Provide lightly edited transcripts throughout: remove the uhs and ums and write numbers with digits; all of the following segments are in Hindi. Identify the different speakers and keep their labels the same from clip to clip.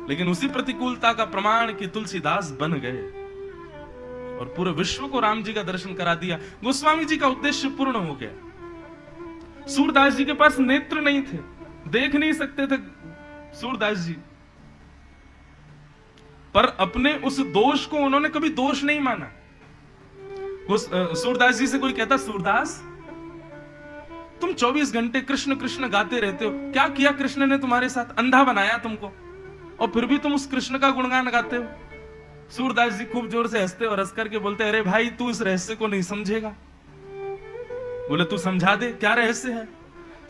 Speaker 1: लेकिन उसी प्रतिकूलता का प्रमाण कि तुलसीदास बन गए और पूरे विश्व को राम जी का दर्शन करा दिया। गोस्वामी जी का उद्देश्य पूर्ण हो गया। सूरदास जी के पास नेत्र नहीं थे, देख नहीं सकते थे सूरदास जी, पर अपने उस दोष को उन्होंने कभी दोष नहीं माना। सूरदास जी से कोई कहता, सूरदास तुम 24 घंटे कृष्ण कृष्ण गाते रहते हो, क्या किया कृष्ण ने तुम्हारे साथ? अंधा बनाया तुमको, और फिर भी तुम उस कृष्ण का गुणगान गाते हो। सूरदास जी खूब जोर से हंसते और हंस करके बोलते, अरे भाई तू इस रहस्य को नहीं समझेगा। बोले तू समझा दे, क्या रहस्य है?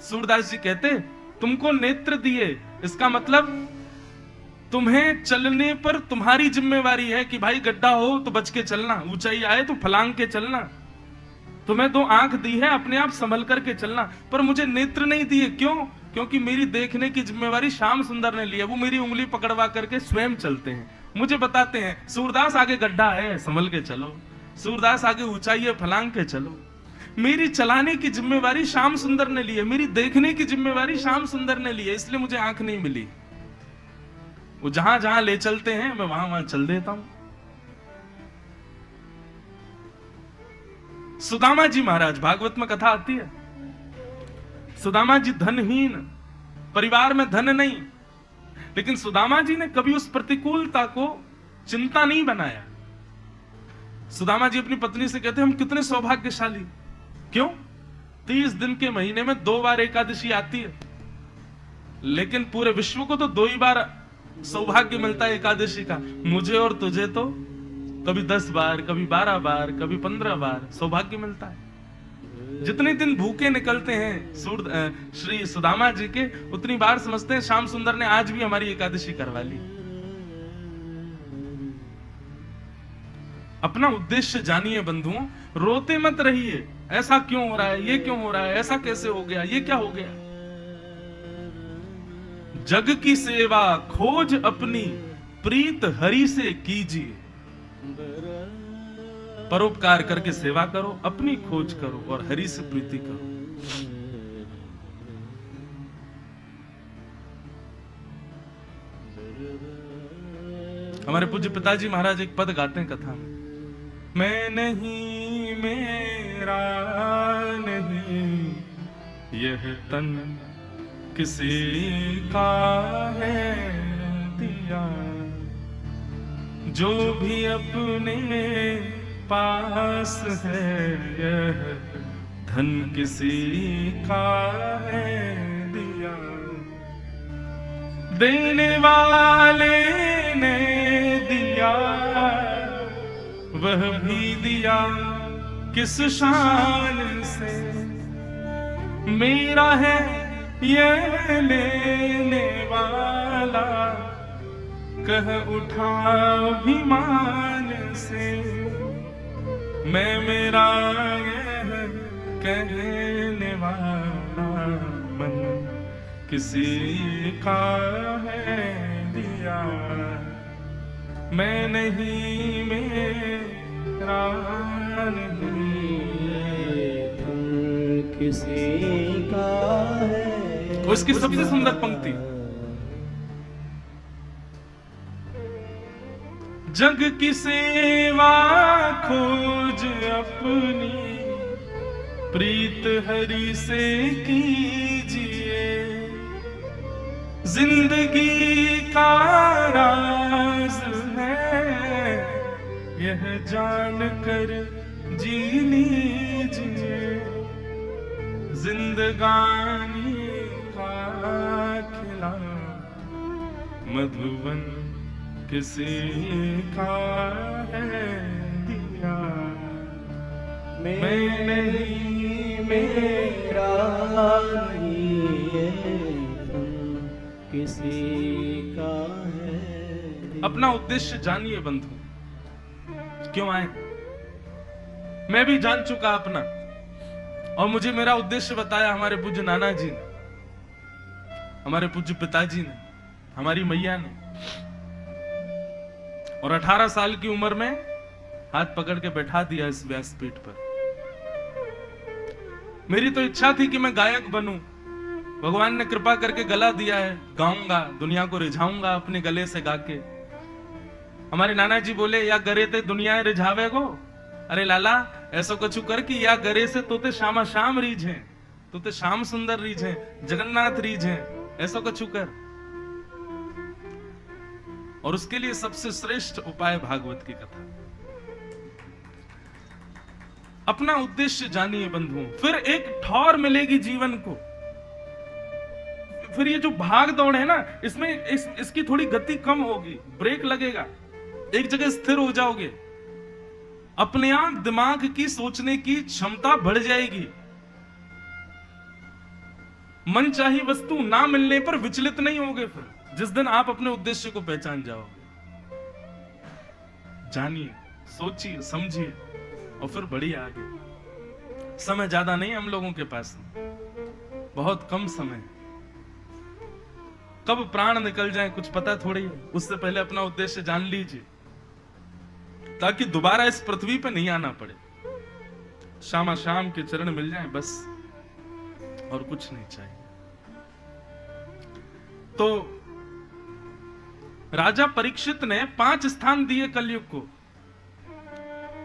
Speaker 1: सूरदास जी कहते, तुमको नेत्र दिए, इसका मतलब तुम्हें चलने पर तुम्हारी जिम्मेवारी है कि भाई गड्ढा हो तो बच के चलना, ऊंचाई आए तो फलांग के चलना। तुम्हें 2 आंख दी है, अपने आप संभल करके चलना, पर मुझे नेत्र नहीं दिए। क्यों? क्योंकि मेरी देखने की जिम्मेवारी श्याम सुंदर ने ली है। वो मेरी उंगली पकड़वा करके स्वयं चलते हैं, मुझे बताते हैं सूरदास आगे गड्ढा है संभल के चलो, सूरदास आगे ऊंचाई है फलांग के चलो। मेरी चलाने की जिम्मेवारी श्याम सुंदर ने ली है, मेरी देखने की जिम्मेवारी श्याम सुंदर ने ली है, इसलिए मुझे आंख नहीं मिली। वो जहां जहां ले चलते हैं मैं वहां वहां चल देता हूं। सुदामा जी महाराज, भागवत में कथा आती है, सुदामा जी धनहीन, परिवार में धन नहीं, लेकिन सुदामा जी ने कभी उस प्रतिकूलता को चिंता नहीं बनाया। सुदामा जी अपनी पत्नी से कहते, हम कितने सौभाग्यशाली। क्यों? 30 दिन के महीने में 2 बार एकादशी आती है, लेकिन पूरे विश्व को तो 2 ही बार सौभाग्य मिलता है एकादशी का। मुझे और तुझे तो कभी 10 बार, कभी 12 बार, कभी 15 बार सौभाग्य मिलता है। जितने दिन भूखे निकलते हैं श्री सुदामा जी के, उतनी बार समझते हैं श्याम सुंदर ने आज भी हमारी एकादशी करवा ली। अपना उद्देश्य जानिए बंधुओं, रोते मत रहिए, ऐसा क्यों हो रहा है, ये क्यों हो रहा है, ऐसा कैसे हो गया, ये क्या हो गया। जग की सेवा खोज अपनी, प्रीत हरि से कीजिए। परोपकार करके सेवा करो, अपनी खोज करो और हरि से प्रीति करो। हमारे पूज्य पिताजी महाराज एक पद गाते हैं कथा में, मैं नहीं मेरा नहीं यह तन किसी का है दिया, जो भी अपने पास है यह धन किसी का है दिया। देने वाले ने दिया, वह भी दिया किस शान से, मेरा है यह लेने वाला, कह उठा अभिमान से। मैं मेरा यह कहने वाला मन किसी का है दिया, मैं नहीं मेरा नहीं
Speaker 2: किसी का है।
Speaker 1: उसकी सबसे सुंदर पंक्ति, जग की सेवा खोज अपनी, प्रीत हरि से कीजिए। जिंदगी का राज है यह जान कर जी लीजिए, जिंदगानी का खिला मधुबन किसी का है दिया,
Speaker 2: मैं नहीं मेरा नहीं किसी का है।
Speaker 1: अपना उद्देश्य जानिए बंधु, क्यों आए? मैं भी जान चुका अपना, और मुझे मेरा उद्देश्य बताया हमारे पूज्य नाना जी ने, हमारे पूज्य पिताजी ने, हमारी मैया ने। और 18 साल की उम्र में हाथ पकड़ के बैठा दिया इस व्यासपीठ पर। मेरी तो इच्छा थी कि मैं गायक बनूं, भगवान ने कृपा करके गला दिया है, गाऊंगा, दुनिया को रिझाऊंगा अपने गले से गा के। हमारे नाना जी बोले, या गरे ते दुनिया रिझावे गो। अरे लाला, ऐसा कछु कर कि या गरे से तोते श्यामा श्याम रीझे, तोते श्याम सुंदर रीझे, जगन्नाथ रीझे, ऐसा कछु कर। और उसके लिए सबसे श्रेष्ठ उपाय भागवत की कथा। अपना उद्देश्य जानिए बंधुओं, फिर एक ठौर मिलेगी जीवन को। फिर ये जो भाग दौड़ है ना, इसमें इसकी थोड़ी गति कम होगी, ब्रेक लगेगा, एक जगह स्थिर हो जाओगे, अपने आप दिमाग की सोचने की क्षमता बढ़ जाएगी। मन चाही वस्तु ना मिलने पर विचलित नहीं होगे। फिर जिस दिन आप अपने उद्देश्य को पहचान जाओगे, जानिए, सोचिए, समझिए और फिर बढ़िए आगे। समय ज्यादा नहीं हम लोगों के पास, बहुत कम समय। कब प्राण निकल जाए कुछ पता थोड़ी है। उससे पहले अपना उद्देश्य जान लीजिए, ताकि दोबारा इस पृथ्वी पे नहीं आना पड़े। श्यामा श्याम के चरण मिल जाए बस, और कुछ नहीं चाहिए। तो राजा परीक्षित ने 5 स्थान दिए कलयुग को,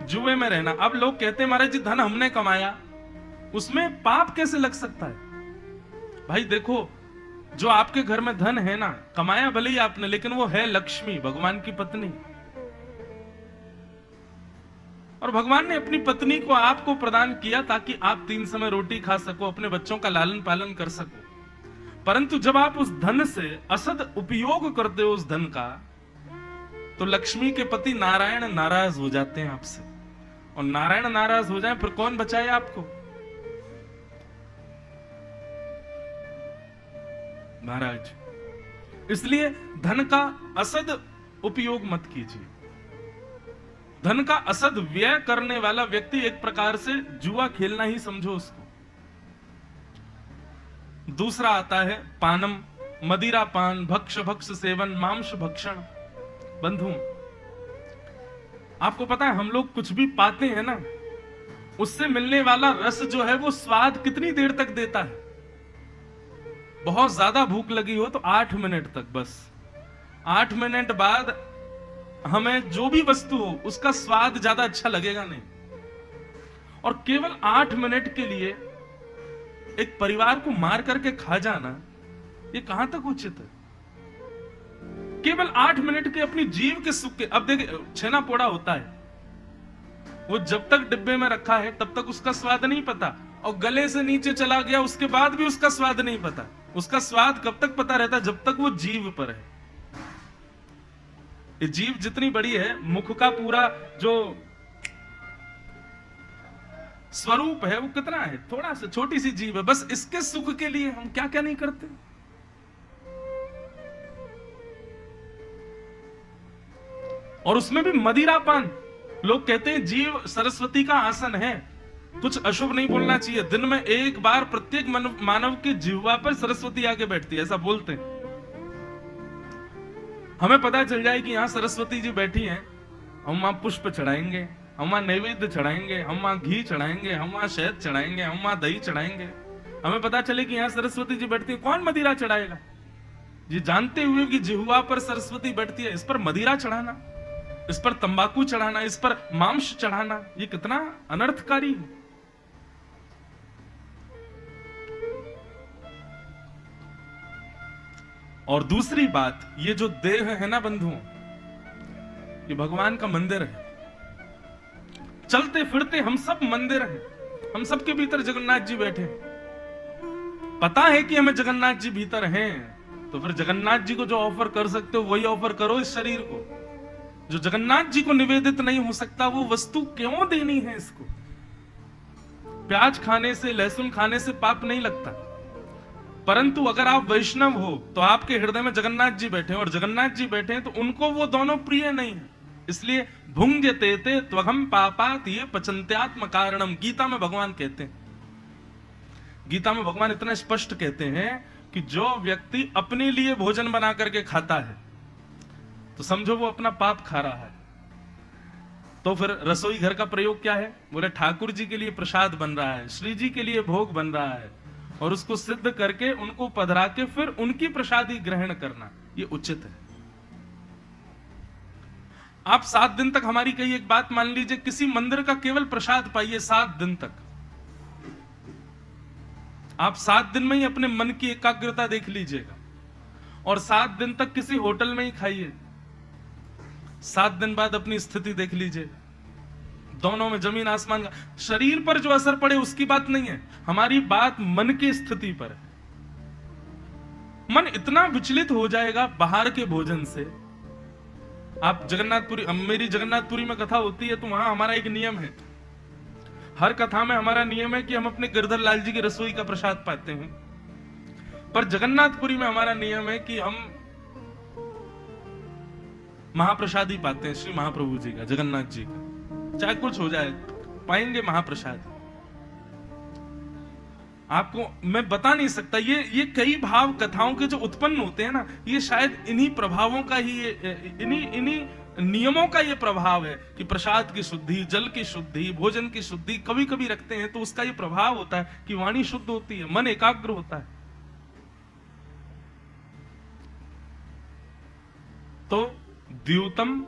Speaker 1: जुए में रहना। अब लोग कहते हैं महाराज जी धन हमने कमाया, उसमें पाप कैसे लग सकता है? भाई देखो, जो आपके घर में धन है ना, कमाया भले ही आपने, लेकिन वो है लक्ष्मी, भगवान की पत्नी। और भगवान ने अपनी पत्नी को आपको प्रदान किया ताकि आप 3 समय रोटी खा सको, अपने बच्चों का लालन पालन कर सको। परंतु जब आप उस धन से असद उपयोग करते हो उस धन का, तो लक्ष्मी के पति नारायण नाराज हो जाते हैं आपसे। और नारायण नाराज हो जाए फिर कौन बचाए आपको? महाराज, इसलिए धन का असद उपयोग मत कीजिए। धन का असद व्यय करने वाला व्यक्ति एक प्रकार से जुआ खेलना ही समझो उसको। दूसरा आता है पानम, मदिरा पान, भक्ष भक्ष सेवन, मांस भक्षण। बंधु, आपको पता है हम लोग कुछ भी पाते हैं ना, उससे मिलने वाला रस जो है वो स्वाद कितनी देर तक देता है? बहुत ज्यादा भूख लगी हो तो 8 मिनट तक बस। 8 मिनट बाद हमें जो भी वस्तु हो उसका स्वाद ज्यादा अच्छा लगेगा नहीं। और केवल 8 मिनट के लिए एक परिवार को मार करके खा जाना, ये कहां तक उचित है? केवल 8 मिनट के अपनी जीव के सुख के। अब देखिए, छेना पोड़ा होता है, वो जब तक डिब्बे में रखा है तब तक उसका स्वाद नहीं पता, और गले से नीचे चला गया उसके बाद भी उसका स्वाद नहीं पता। उसका स्वाद कब तक पता रहता है? जब तक वो जीव पर है। ये जीव जितनी बड़ी है, मुख का पूरा जो स्वरूप है वो कितना है? थोड़ा सा छोटी सी जीव है। बस इसके सुख के लिए हम क्या क्या नहीं करते। और उसमें भी मदिरापान। लोग कहते हैं जीव सरस्वती का आसन है, कुछ अशुभ नहीं बोलना चाहिए। दिन में एक बार प्रत्येक मानव के जिह्वा पर सरस्वती आके बैठती है, ऐसा बोलते हैं। हमें पता चल जाए कि यहां सरस्वती जी बैठी हैं, हम वहां पुष्प चढ़ाएंगे, हम वहां नैवेद्य चढ़ाएंगे, हम वहां घी चढ़ाएंगे, हम वहां शहद चढ़ाएंगे, हम वहां दही चढ़ाएंगे। हमें पता चले कि यहां सरस्वती जी बैठती है, कौन मदिरा चढ़ाएगा? ये जानते हुए कि जिह्वा पर सरस्वती बैठती है, इस पर मदिरा चढ़ाना, इस पर तंबाकू चढ़ाना, इस पर मांस चढ़ाना, ये कितना अनर्थकारी है। और दूसरी बात, ये जो देह है ना बंधुओं, ये भगवान का मंदिर है। चलते फिरते हम सब मंदिर हैं। हम सबके भीतर जगन्नाथ जी बैठे हैं। पता है कि हमें जगन्नाथ जी भीतर हैं, तो फिर जगन्नाथ जी को जो ऑफर कर सकते हो वही ऑफर करो इस शरीर को। जो जगन्नाथ जी को निवेदित नहीं हो सकता वो वस्तु क्यों देनी है इसको? प्याज खाने से, लहसुन खाने से पाप नहीं लगता, परंतु अगर आप वैष्णव हो तो आपके हृदय में जगन्नाथ जी बैठे हैं, और जगन्नाथ जी बैठे हैं तो उनको वो दोनों प्रिय नहीं है। इसलिए भुंजते ते त्वघम पापात ये पचन्त्यात्म कारणम, गीता में भगवान कहते हैं। गीता में भगवान इतना स्पष्ट कहते हैं कि जो व्यक्ति अपने लिए भोजन बना करके खाता है तो समझो वो अपना पाप खा रहा है। तो फिर रसोई घर का प्रयोग क्या है? बोले ठाकुर जी के लिए प्रसाद बन रहा है, श्री जी के लिए भोग बन रहा है, और उसको सिद्ध करके उनको पधरा के फिर उनकी प्रसादी ग्रहण करना, ये उचित है। आप 7 दिन तक, हमारी कही एक बात मान लीजिए, किसी मंदिर का केवल प्रसाद पाइए 7 दिन तक। आप 7 दिन में ही अपने मन की एकाग्रता देख लीजिएगा, और 7 दिन तक किसी होटल में ही खाइए। 7 दिन बाद अपनी स्थिति देख लीजिए, दोनों में जमीन आसमान का। शरीर पर जो असर पड़े उसकी बात नहीं है, हमारी बात मन की स्थिति पर है। मन इतना विचलित हो जाएगा बाहर के भोजन से। आप जगन्नाथपुरी, मेरी जगन्नाथपुरी में कथा होती है, तो वहां हमारा एक नियम है, हर कथा में हमारा नियम है कि हम अपने गिरधर लाल जी की रसोई का प्रसाद पाते हैं। पर जगन्नाथपुरी में हमारा नियम है कि हम महाप्रसाद ही पाते हैं, श्री महाप्रभु जी का, जगन्नाथ जी का, चाहे कुछ हो जाए पाएंगे महाप्रसाद। आपको मैं बता नहीं सकता, ये कई भाव कथाओं के जो उत्पन्न होते हैं ना, ये शायद इन्हीं प्रभावों का ही, इन्हीं नियमों का ये प्रभाव है कि प्रसाद की शुद्धि, जल की शुद्धि, भोजन की शुद्धि कभी कभी रखते हैं, तो उसका ये प्रभाव होता है कि वाणी शुद्ध होती है, मन एकाग्र होता है। तो द्यूतम,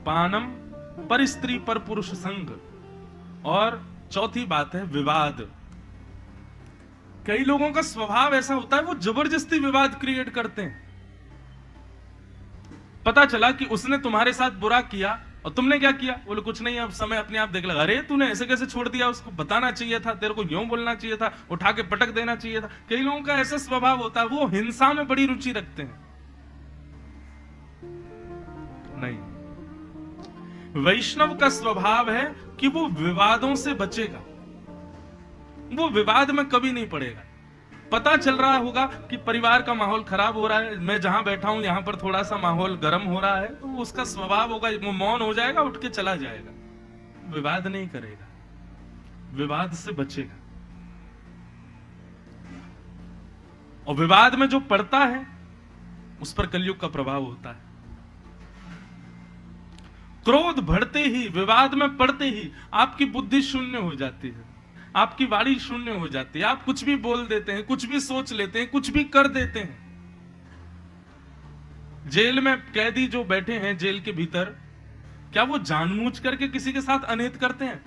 Speaker 1: पानम, पर स्त्री पर पुरुष संग, और चौथी बात है विवाद। कई लोगों का स्वभाव ऐसा होता है, वो जबरदस्ती विवाद क्रिएट करते हैं। पता चला कि उसने तुम्हारे साथ बुरा किया और तुमने क्या किया, बोले कुछ नहीं, अब समय अपने आप देख लगा, अरे तूने ऐसे कैसे छोड़ दिया, उसको बताना चाहिए था, तेरे को यूं बोलना चाहिए था, उठा के पटक देना चाहिए था। कई लोगों का ऐसा स्वभाव होता है, वो हिंसा में बड़ी रुचि रखते हैं। नहीं, वैष्णव का स्वभाव है कि वो विवादों से बचेगा, वो विवाद में कभी नहीं पड़ेगा। पता चल रहा होगा कि परिवार का माहौल खराब हो रहा है, मैं जहां बैठा हूं यहां पर थोड़ा सा माहौल गर्म हो रहा है, तो उसका स्वभाव होगा, वो मौन हो जाएगा, उठ के चला जाएगा, विवाद नहीं करेगा, विवाद से बचेगा। और विवाद में जो पड़ता है उस पर कलयुग का प्रभाव होता है। क्रोध बढ़ते ही, विवाद में पड़ते ही आपकी बुद्धि शून्य हो जाती है, आपकी वाणी शून्य हो जाती है, आप कुछ भी बोल देते हैं, कुछ भी सोच लेते हैं, कुछ भी कर देते हैं। जेल में कैदी जो बैठे हैं जेल के भीतर, क्या वो जानबूझ करके किसी के साथ अनहित करते हैं?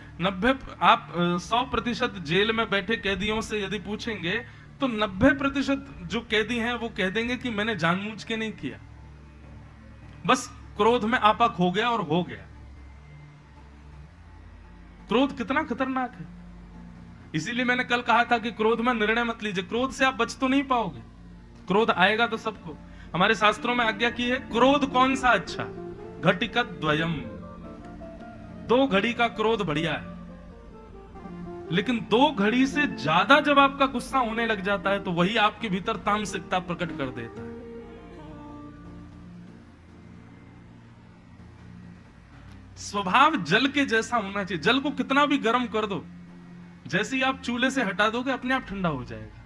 Speaker 1: 100% जेल में बैठे कैदियों से यदि पूछेंगे तो 90% जो कैदी हैं वो कह देंगे कि मैंने जानबूझ के नहीं किया, बस क्रोध में आपा खो गया और हो गया। क्रोध कितना खतरनाक है, इसीलिए मैंने कल कहा था कि क्रोध में निर्णय मत लीजिए, क्रोध से आप बच तो नहीं पाओगे, क्रोध आएगा तो सबको। हमारे शास्त्रों में आज्ञा की है, क्रोध कौन सा अच्छा, घटिकत द्वयम, 2 घड़ी का क्रोध बढ़िया है, लेकिन 2 घड़ी से ज्यादा जब आपका गुस्सा होने लग जाता है तो वही आपके भीतर तामसिकता प्रकट कर देता है। स्वभाव जल के जैसा होना चाहिए, जल को कितना भी गर्म कर दो, जैसे ही आप चूल्हे से हटा दोगे अपने आप ठंडा हो जाएगा,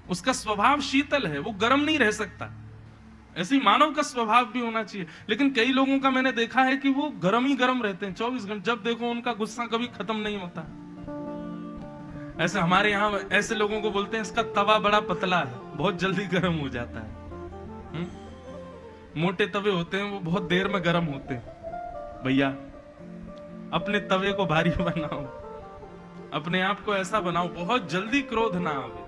Speaker 1: उसका स्वभाव शीतल है, वो गर्म नहीं रह सकता। ऐसे ही मानव का स्वभाव भी होना चाहिए, लेकिन कई लोगों का मैंने देखा है कि वो गर्म ही गर्म रहते हैं 24 घंटे, जब देखो उनका गुस्सा कभी खत्म नहीं होता। ऐसे हमारे यहाँ ऐसे लोगों को बोलते हैं इसका तवा बड़ा पतला है, बहुत जल्दी गर्म हो जाता है। मोटे तवे होते हैं वो बहुत देर में गर्म होते हैं। भैया अपने तवे को भारी बनाओ, अपने आप को ऐसा बनाओ बहुत जल्दी क्रोध ना आवे।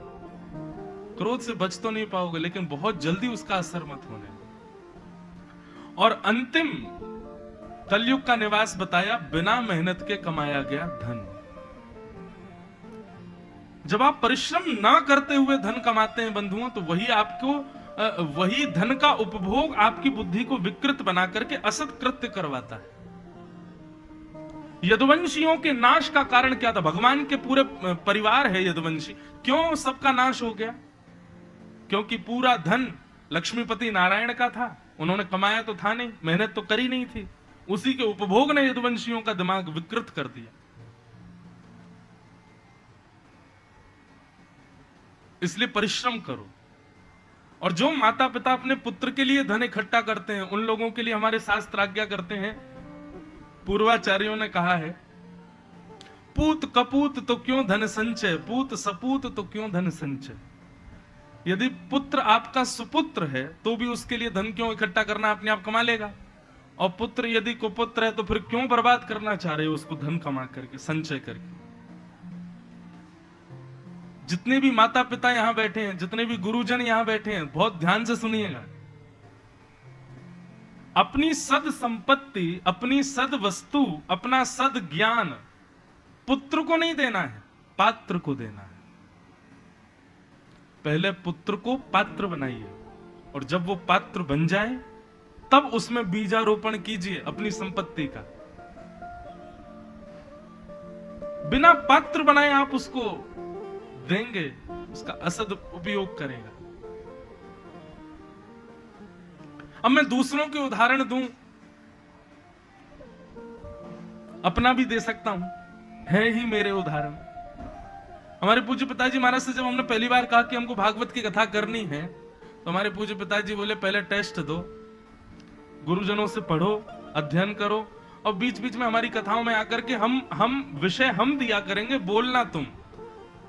Speaker 1: क्रोध से बच तो नहीं पाओगे, लेकिन बहुत जल्दी उसका असर मत होने। और अंतिम कलयुग का निवास बताया, बिना मेहनत के कमाया गया धन। जब आप परिश्रम ना करते हुए धन कमाते हैं बंधुओं, तो वही आपको वही धन का उपभोग आपकी बुद्धि को विकृत बना करके असत कृत्य करवाता है। यदुवंशियों के नाश का कारण क्या था? भगवान के पूरे परिवार है यदुवंशी, क्यों सबका नाश हो गया? क्योंकि पूरा धन लक्ष्मीपति नारायण का था, उन्होंने कमाया तो था नहीं, मेहनत तो करी नहीं थी, उसी के उपभोग ने यदुवंशियों का दिमाग विकृत कर दिया। इसलिए परिश्रम करो। और जो माता पिता अपने पुत्र के लिए धन इकट्ठा करते हैं, उन लोगों के लिए हमारे शास्त्र आज्ञा करते हैं, पूर्वाचार्यों ने कहा है, पूत कपूत तो क्यों धन संचय, पूत सपूत तो क्यों धन संचय। यदि पुत्र आपका सुपुत्र है तो भी उसके लिए धन क्यों इकट्ठा करना, अपने आप कमा लेगा। और पुत्र यदि कुपुत्र है तो फिर क्यों बर्बाद करना चाह रहे हो उसको धन कमा करके, संचय करके। जितने भी माता पिता यहां बैठे हैं, जितने भी गुरुजन यहां बैठे हैं, बहुत ध्यान से सुनिएगा। अपनी सद संपत्ति, अपनी सद वस्तु, अपना सद ज्ञान पुत्र को नहीं देना है, पात्र को देना है। पहले पुत्र को पात्र बनाइए, और जब वो पात्र बन जाए तब उसमें बीजारोपण कीजिए अपनी संपत्ति का। बिना पात्र बनाए आप उसको देंगे, उसका असद उपयोग करेगा। अब मैं दूसरों के उदाहरण दूं, अपना भी दे सकता हूं, है ही मेरे उदाहरण। हमारे पूज्य पिताजी महाराज से जब हमने पहली बार कहा कि हमको भागवत की कथा करनी है, तो हमारे पूज्य पिताजी बोले पहले टेस्ट दो, गुरुजनों से पढ़ो, अध्ययन करो, और बीच बीच में हमारी कथाओं में आकर के हम विषय हम दिया करेंगे, बोलना तुम,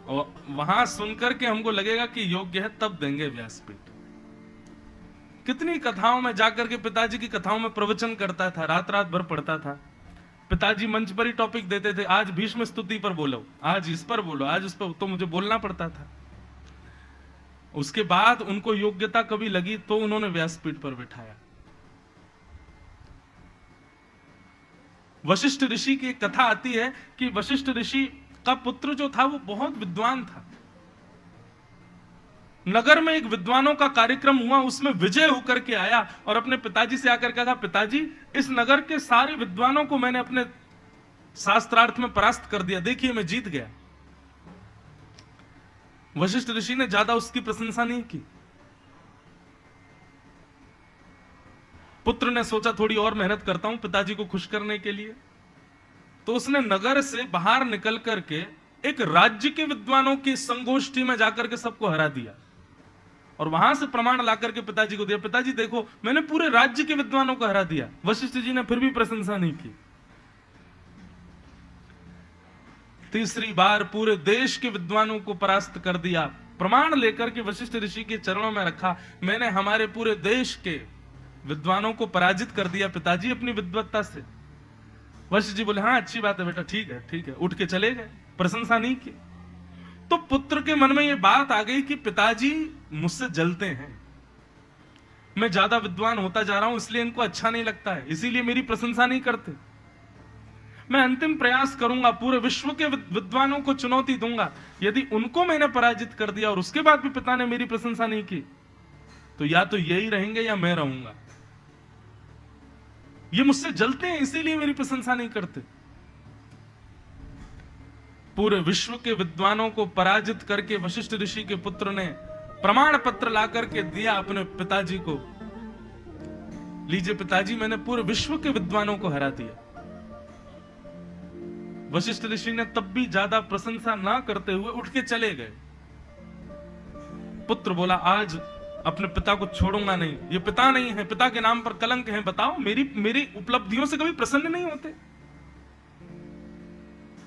Speaker 1: और वहां सुनकर के हमको लगेगा कि योग्य है तब देंगे व्यासपीठ। कितनी कथाओं में जाकर के पिताजी की कथाओं में प्रवचन करता था, रात रात भर पढ़ता था। पिताजी मंच पर ही टॉपिक देते थे, आज भीष्म स्तुति पर बोलो, आज इस पर बोलो, आज उस पर, तो मुझे बोलना पड़ता था। उसके बाद उनको योग्यता कभी लगी तो उन्होंने व्यासपीठ पर बिठाया। वशिष्ठ ऋषि की एक कथा आती है कि वशिष्ठ ऋषि का पुत्र जो था वो बहुत विद्वान था। नगर में एक विद्वानों का कार्यक्रम हुआ, उसमें विजय होकर के आया और अपने पिताजी से आकर कहा, पिताजी इस नगर के सारे विद्वानों को मैंने अपने शास्त्रार्थ में परास्त कर दिया, देखिए मैं जीत गया। वशिष्ठ ऋषि ने ज्यादा उसकी प्रशंसा नहीं की। पुत्र ने सोचा थोड़ी और मेहनत करता हूं पिताजी को खुश करने के लिए, तो उसने नगर से बाहर निकल करके एक राज्य के विद्वानों की संगोष्ठी में जाकर के सबको हरा दिया, और वहां से प्रमाण लाकर के पिताजी को दिया, पिताजी देखो मैंने पूरे राज्य के विद्वानों को हरा दिया। वशिष्ठ जी ने फिर भी प्रशंसा नहीं की। तीसरी बार पूरे देश के विद्वानों को परास्त कर दिया, प्रमाण लेकर के वशिष्ठ ऋषि के चरणों में रखा, मैंने हमारे पूरे देश के विद्वानों को पराजित कर दिया पिताजी अपनी विद्वत्ता से। वशिष्ठ जी बोले हाँ अच्छी बात है बेटा, ठीक है ठीक है, उठ के चले गए, प्रशंसा नहीं की। तो पुत्र के मन में यह बात आ गई कि पिताजी मुझसे जलते हैं, मैं ज्यादा विद्वान होता जा रहा हूं, इसलिए इनको अच्छा नहीं लगता है, इसीलिए मेरी प्रशंसा नहीं करते। मैं अंतिम प्रयास करूंगा, पूरे विश्व के विद्वानों को चुनौती दूंगा, यदि उनको मैंने पराजित कर दिया और उसके बाद भी पिता ने मेरी प्रशंसा नहीं की, तो या तो यही रहेंगे या मैं रहूंगा। ये मुझसे जलते हैं इसीलिए मेरी प्रशंसा नहीं करते। पूरे विश्व के विद्वानों को पराजित करके वशिष्ठ ऋषि के पुत्र ने प्रमाण पत्र ला करके दिया अपने पिताजी को, लीजिए पिताजी मैंने पूरे विश्व के विद्वानों को हरा दिया। वशिष्ठ ऋषि ने तब भी ज्यादा प्रशंसा ना करते हुए उठ के चले गए। पुत्र बोला आज अपने पिता को छोड़ूंगा नहीं, ये पिता नहीं है, पिता के नाम पर कलंक है, बताओ मेरी उपलब्धियों से कभी प्रसन्न नहीं होते।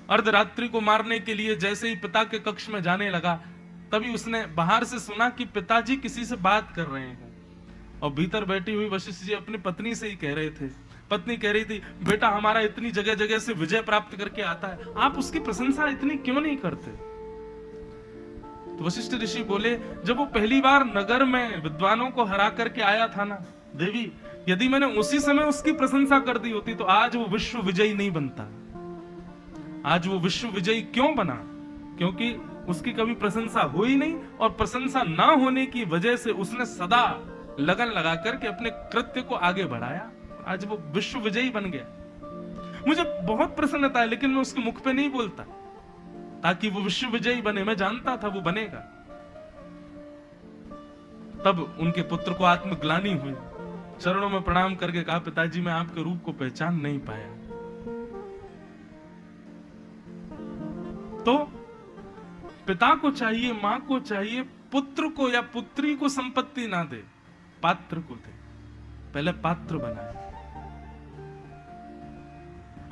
Speaker 1: अर्धरात्रि को मारने के लिए जैसे ही पिता के कक्ष में जाने लगा, तभी उसने बाहर से सुना कि पिताजी किसी से बात कर रहे हैं, और भीतर बैठी हुई वशिष्ठ जी अपनी पत्नी से ही कह रहे थे। पत्नी कह रही थी बेटा हमारा इतनी जगह जगह से विजय प्राप्त करके आता है, आप उसकी प्रशंसा इतनी क्यों नहीं करते। तो वशिष्ठ ऋषि बोले जब वो पहली बार नगर में विद्वानों को हरा करके आया था ना देवी, यदि मैंने उसी समय उसकी प्रशंसा कर दी होती तो आज वो विश्व विजयी नहीं बनता। आज वो विश्व विजयी क्यों बना? क्योंकि उसकी कभी प्रशंसा हुई नहीं, और प्रशंसा ना होने की वजह से उसने सदा लगन लगा करके अपने कृत्य को आगे बढ़ाया, आज वो विश्व विजयी बन गया। मुझे बहुत प्रसन्नता है, लेकिन मैं उसके मुख पे नहीं बोलता ताकि वो विश्व विजयी बने, मैं जानता था वो बनेगा। तब उनके पुत्र को आत्मग्लानि हुई, चरणों में प्रणाम करके कहा पिताजी मैं आपके रूप को पहचान नहीं पाया। तो पिता को चाहिए, मां को चाहिए, पुत्र को या पुत्री को संपत्ति ना दे, पात्र को दे। पहले पात्र बनाए।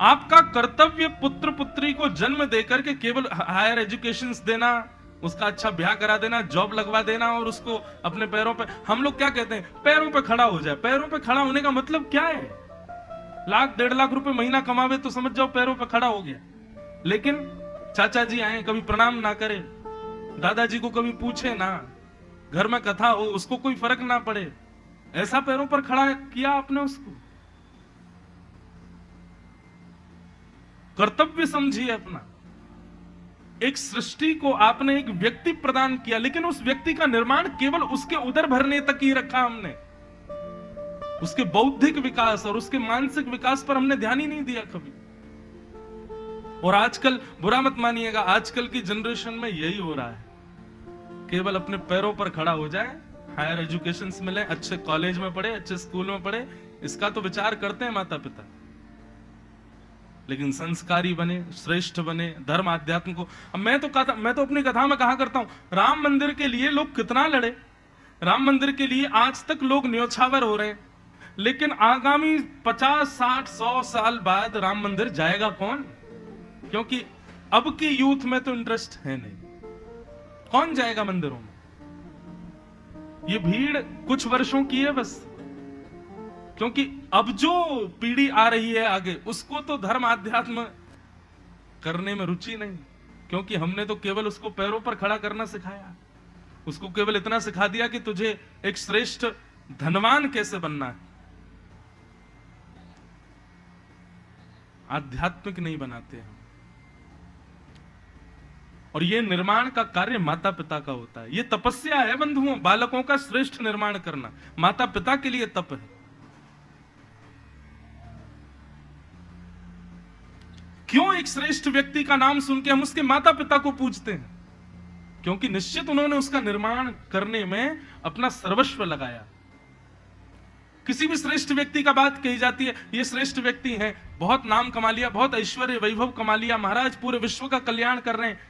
Speaker 1: आपका कर्तव्य पुत्र पुत्री को जन्म देकर के केवल हायर एजुकेशन देना, उसका अच्छा ब्याह करा देना, जॉब लगवा देना और उसको अपने पैरों पे, हम लोग क्या कहते हैं, पैरों पे खड़ा हो जाए। पैरों पे खड़ा होने का मतलब क्या है? लाख 1.5 लाख रुपए महीना कमावे तो समझ जाओ पैरों पे खड़ा हो गया। लेकिन चाचा जी आए, कभी प्रणाम ना करे, दादाजी को कभी पूछे ना, घर में कथा हो उसको कोई फर्क ना पड़े, ऐसा पैरों पर खड़ा किया आपने उसको। कर्तव्य समझिए अपना। एक सृष्टि को आपने एक व्यक्ति प्रदान किया, लेकिन उस व्यक्ति का निर्माण केवल उसके उदर भरने तक ही रखा हमने। उसके बौद्धिक विकास और उसके मानसिक विकास पर हमने ध्यान ही नहीं दिया कभी। और आजकल, बुरा मत मानिएगा, आजकल की जनरेशन में यही हो रहा है। केवल अपने पैरों पर खड़ा हो जाए, हायर एजुकेशन मिले, अच्छे कॉलेज में पढ़े, अच्छे स्कूल में पढ़े, इसका तो विचार करते हैं माता पिता, लेकिन संस्कारी बने, श्रेष्ठ बने, धर्म अध्यात्म को। अब मैं तो अपनी कथा में कहा करता हूं, राम मंदिर के लिए लोग कितना लड़े, राम मंदिर के लिए आज तक लोग न्योछावर हो रहे हैं, लेकिन आगामी 50, 60, 100 साल बाद राम मंदिर जाएगा कौन? क्योंकि अब की यूथ में तो इंटरेस्ट है नहीं, कौन जाएगा मंदिरों में? ये भीड़ कुछ वर्षों की है बस, क्योंकि अब जो पीढ़ी आ रही है आगे, उसको तो धर्म आध्यात्म करने में रुचि नहीं, क्योंकि हमने तो केवल उसको पैरों पर खड़ा करना सिखाया, उसको केवल इतना सिखा दिया कि तुझे एक श्रेष्ठ धनवान कैसे बनना है, आध्यात्मिक नहीं बनाते हम। और ये निर्माण का कार्य माता पिता का होता है। ये तपस्या है बंधुओं, बालकों का श्रेष्ठ निर्माण करना माता पिता के लिए तप है। क्यों एक श्रेष्ठ व्यक्ति का नाम सुन के हम उसके माता पिता को पूजते हैं? क्योंकि निश्चित उन्होंने उसका निर्माण करने में अपना सर्वस्व लगाया। किसी भी श्रेष्ठ व्यक्ति का बात कही जाती है, ये श्रेष्ठ व्यक्ति है, बहुत नाम कमा लिया, बहुत ऐश्वर्य वैभव कमा लिया, महाराज पूरे विश्व का कल्याण कर रहे हैं,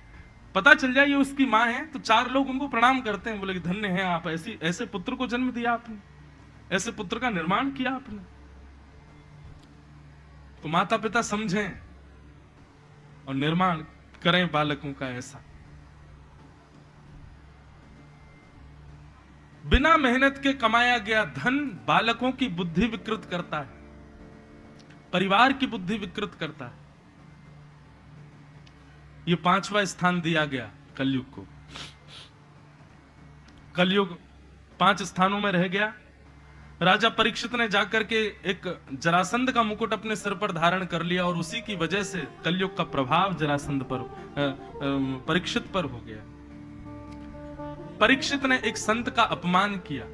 Speaker 1: पता चल जाए ये उसकी मां है तो 4 लोग उनको प्रणाम करते हैं, बोले कि धन्य है आप, ऐसे पुत्र को जन्म दिया आपने, ऐसे पुत्र का निर्माण किया आपने। तो माता पिता समझें और निर्माण करें बालकों का ऐसा। बिना मेहनत के कमाया गया धन बालकों की बुद्धि विकृत करता है, परिवार की बुद्धि विकृत करता है। ये 5वां स्थान दिया गया कलयुग को। कलयुग 5 स्थानों में रह गया। राजा परीक्षित ने जाकर के एक जरासंध का मुकुट अपने सिर पर धारण कर लिया और उसी की वजह से कलयुग का प्रभाव जरासंध पर, परीक्षित पर हो गया। परीक्षित ने एक संत का अपमान किया।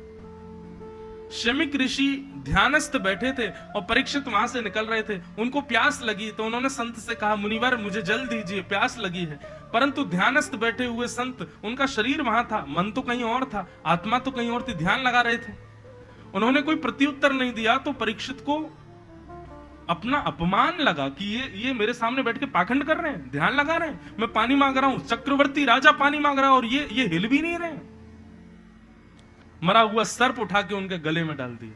Speaker 1: शमीक ऋषि ध्यानस्थ बैठे थे और परीक्षित वहां से निकल रहे थे, उनको प्यास लगी तो उन्होंने संत से कहा, मुनिवर मुझे जल दीजिए, प्यास लगी है। परंतु ध्यानस्थ बैठे हुए संत, उनका शरीर वहां था, मन तो कहीं और था, आत्मा तो कहीं और थी, ध्यान लगा रहे थे। उन्होंने कोई प्रत्युत्तर नहीं दिया तो परीक्षित को अपना अपमान लगा कि ये मेरे सामने बैठ के पाखंड कर रहे हैं, ध्यान लगा रहे हैं, मैं पानी मांग रहा हूं, चक्रवर्ती राजा पानी मांग रहा है और ये हिल भी नहीं रहे। मरा हुआ सर्प उठा के उनके गले में डाल दिया।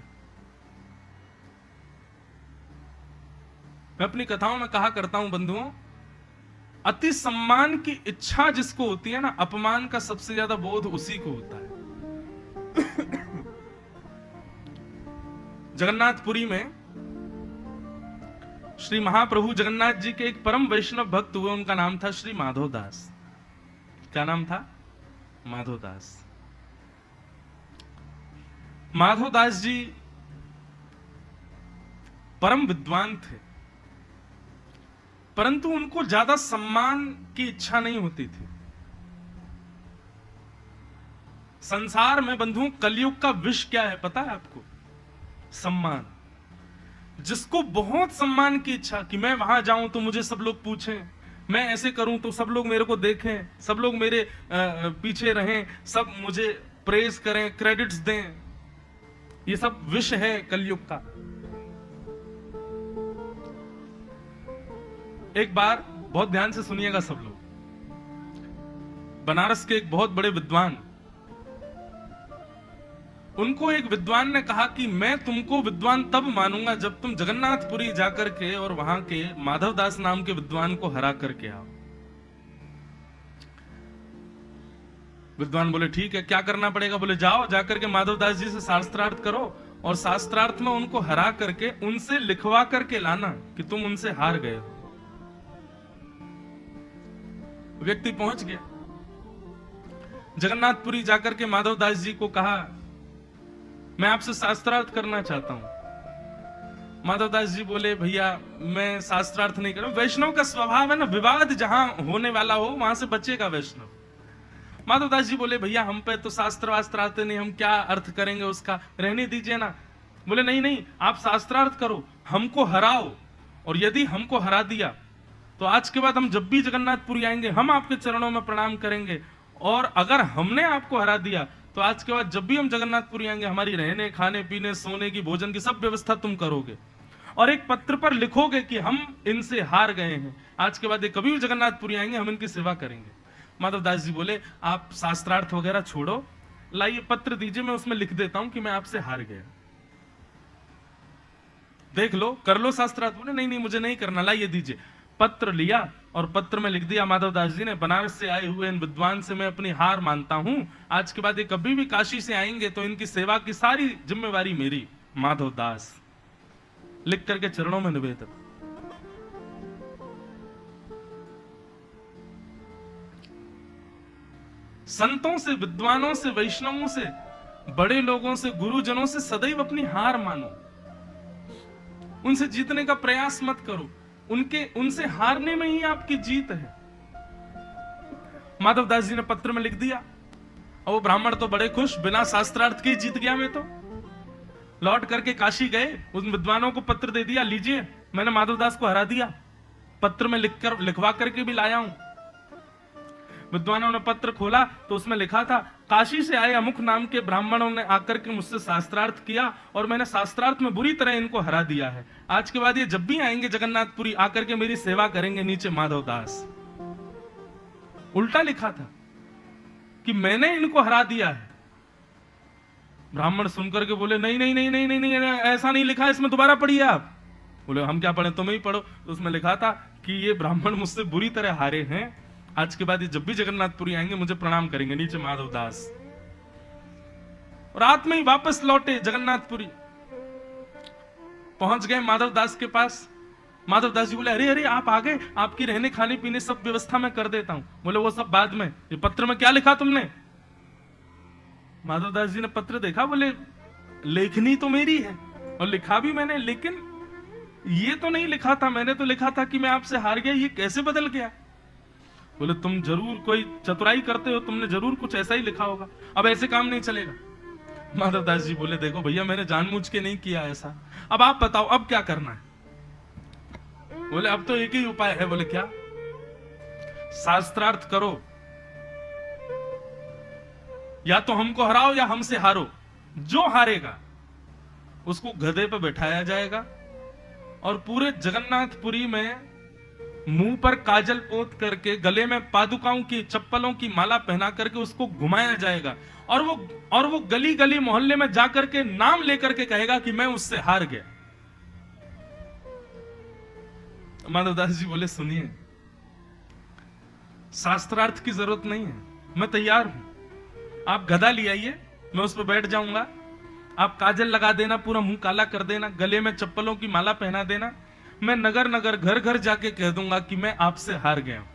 Speaker 1: मैं अपनी कथाओं में कहा करता हूं बंधुओं, अति सम्मान की इच्छा जिसको होती है ना, अपमान का सबसे ज्यादा बोध उसी को होता है। जगन्नाथपुरी में श्री महाप्रभु जगन्नाथ जी के एक परम वैष्णव भक्त हुए, उनका नाम था श्री माधोदास। क्या नाम था? माधोदास। माधोदास जी परम विद्वान थे, परंतु उनको ज्यादा सम्मान की इच्छा नहीं होती थी। संसार में बंधुओं कलयुग का विष क्या है पता है आपको? सम्मान। जिसको बहुत सम्मान की इच्छा कि मैं वहां जाऊं तो मुझे सब लोग पूछें, मैं ऐसे करूं तो सब लोग मेरे को देखें, सब लोग मेरे पीछे रहें, सब मुझे प्रेज करें, क्रेडिट्स दें, ये सब विष है कलयुग का। एक बार बहुत ध्यान से सुनिएगा सब लोग, बनारस के एक बहुत बड़े विद्वान उनको एक विद्वान ने कहा कि मैं तुमको विद्वान तब मानूंगा जब तुम जगन्नाथपुरी जाकर के और वहां के माधवदास नाम के विद्वान को हरा करके आओ। विद्वान बोले ठीक है, क्या करना पड़ेगा? बोले जाओ, जाकर के माधवदास जी से शास्त्रार्थ करो और शास्त्रार्थ में उनको हरा करके उनसे लिखवा करके लाना कि तुम उनसे हार गए हो। व्यक्ति पहुंच गया, जगन्नाथपुरी जाकर के माधवदास जी को कहा मैं आपसे शास्त्रार्थ करना चाहता हूं। माधवदास जी बोले भैया मैं शास्त्रार्थ नहीं करूं, वैष्णव का स्वभाव है ना, विवाद जहां होने वाला हो वहां से बचेगा वैष्णव। माधवदास जी बोले भैया हम पे तो शास्त्र वास्त्र आते नहीं, हम क्या अर्थ करेंगे उसका, रहने दीजिए ना। बोले नहीं नहीं, आप शास्त्रार्थ करो, हमको हराओ, और यदि हमको हरा दिया तो आज के बाद हम जब भी जगन्नाथपुरी आएंगे हम आपके चरणों में प्रणाम करेंगे, और अगर हमने आपको हरा दिया तो आज के बाद जब भी हम जगन्नाथपुरी आएंगे हमारी रहने खाने पीने सोने की भोजन की सब व्यवस्था तुम करोगे, और एक पत्र पर लिखोगे कि हम इनसे हार गए हैं, आज के बाद ये कभी भी जगन्नाथपुरी आएंगे हम इनकी सेवा करेंगे। माधवदास जी बोले आप शास्त्रार्थ वगैरह छोड़ो, लाइए पत्र दीजिए, मैं उसमें लिख देता हूं कि मैं आपसे हार गया, देख लो कर लो शास्त्रार्थ। बोले नहीं नहीं मुझे नहीं करना, लाइए दीजिए। पत्र लिया और पत्र में लिख दिया माधवदास जी ने, बनारस से आए हुए इन विद्वान से मैं अपनी हार मानता हूं, आज के बाद ये कभी भी काशी से आएंगे तो इनकी सेवा की सारी जिम्मेवारी मेरी, माधवदास। लिख करके चरणों में निवेदन। संतों से, विद्वानों से, वैष्णवों से, बड़े लोगों से, गुरुजनों से सदैव अपनी हार मानो, उनसे जीतने का प्रयास मत करो, उनसे हारने में ही आपकी जीत है। माधवदास जी ने पत्र में लिख दिया और वो ब्राह्मण तो बड़े खुश, बिना शास्त्रार्थ के जीत गया मैं तो। लौट करके काशी गए, उन विद्वानों को पत्र दे दिया, लीजिए मैंने माधवदास को हरा दिया, पत्र में लिखवा करके भी लाया हूं। विद्वानों ने पत्र खोला तो उसमें लिखा था काशी से आए अमुक नाम के ब्राह्मणों ने आकर के मुझसे शास्त्रार्थ किया और मैंने शास्त्रार्थ में बुरी तरह इनको हरा दिया है, आज के बाद ये जब भी आएंगे जगन्नाथपुरी आकर के मेरी सेवा करेंगे, नीचे माधवदास। उल्टा लिखा था कि मैंने इनको हरा दिया है। ब्राह्मण सुनकर के बोले नहीं नहीं नहीं नहीं नहीं नहीं, ऐसा नहीं लिखा, इसमें दोबारा पढ़िए आप। बोले हम क्या पढ़े, तुम ही पढ़ो। तो उसमें लिखा था कि ये ब्राह्मण मुझसे बुरी तरह हारे हैं, आज के बाद ये जब भी जगन्नाथपुरी आएंगे मुझे प्रणाम करेंगे, नीचे माधवदास। रात में ही वापस लौटे जगन्नाथपुरी, पहुंच गए माधवदास के पास। माधवदास जी बोले अरे अरे आप आ गए, आपकी रहने खाने पीने सब व्यवस्था मैं कर देता हूं। बोले वो सब बाद में, ये पत्र में क्या लिखा तुमने? माधवदास जी ने पत्र देखा, बोले लेखनी तो मेरी है और लिखा भी मैंने, लेकिन ये तो नहीं लिखा था, मैंने तो लिखा था कि मैं आपसे हार गया, ये कैसे बदल गया? बोले तुम जरूर कोई चतुराई करते हो, तुमने जरूर कुछ ऐसा ही लिखा होगा, अब ऐसे काम नहीं चलेगा। माधवदास जी बोले देखो भैया मैंने जानबूझ के नहीं किया ऐसा, अब आप बताओ अब क्या करना है? बोले अब तो एक ही उपाय है। बोले क्या? शास्त्रार्थ करो, या तो हमको हराओ या हमसे हारो, जो हारेगा उसको गधे पर बैठाया जाएगा और पूरे जगन्नाथपुरी में मुंह पर काजल पोत करके, गले में पादुकाओं की चप्पलों की माला पहना करके उसको घुमाया जाएगा और वो गली गली मोहल्ले में जाकर के नाम लेकर के कहेगा कि मैं उससे हार गया। माधवदास जी बोले सुनिए, शास्त्रार्थ की जरूरत नहीं है, मैं तैयार हूं, आप गधा ले आइए, मैं उस पर बैठ जाऊंगा, आप काजल लगा देना, पूरा मुंह काला कर देना, गले में चप्पलों की माला पहना देना, मैं नगर नगर घर घर जाके कह दूंगा कि मैं आपसे हार गया हूं।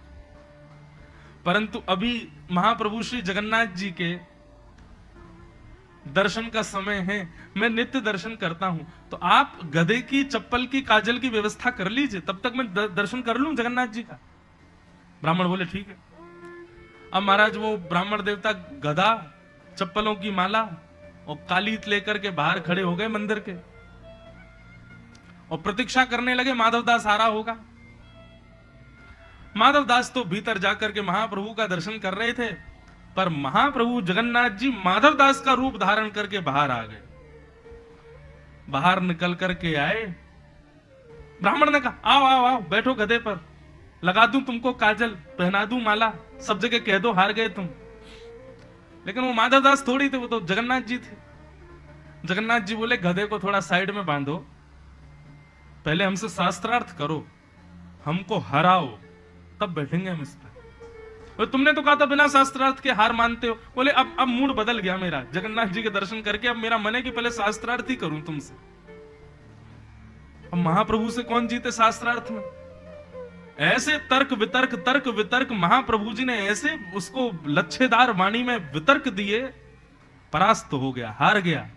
Speaker 1: परंतु अभी महाप्रभु श्री जगन्नाथ जी के दर्शन का समय है, मैं नित्य दर्शन करता हूं, तो आप गधे की चप्पल की काजल की व्यवस्था कर लीजिए, तब तक मैं दर्शन कर लूं जगन्नाथ जी का। ब्राह्मण बोले ठीक है। अब महाराज वो ब्राह्मण देवता गधा, चप्पलों की माला और कालीत लेकर के बाहर खड़े हो गए मंदिर के और प्रतीक्षा करने लगे माधवदास आ रहा होगा। माधवदास तो भीतर जाकर के महाप्रभु का दर्शन कर रहे थे, पर महाप्रभु जगन्नाथ जी माधवदास का रूप धारण करके बाहर आ गए। बाहर निकल करके आए, ब्राह्मण ने कहा आओ आओ आओ बैठो गधे पर, लगा दूं तुमको काजल, पहना दूं माला, सब जगह कह दो हार गए तुम। लेकिन वो माधवदास थोड़ी थे, वो तो जगन्नाथ जी थे। जगन्नाथ जी बोले गधे को थोड़ा साइड में बांधो, पहले हमसे शास्त्रार्थ करो, हमको हराओ, तब बैठेंगे हम इस पर। और तुमने तो कहा था बिना शास्त्रार्थ के हार मानते हो। बोले अब मूड बदल गया मेरा जगन्नाथ जी के दर्शन करके, अब मेरा मन है कि पहले शास्त्रार्थ ही करूं तुमसे। अब महाप्रभु से कौन जीते शास्त्रार्थ में? ऐसे तर्क वितर्क महाप्रभु जी ने ऐसे उसको लच्छेदार वाणी में वितर्क दिए, परास्त हो गया, हार गया।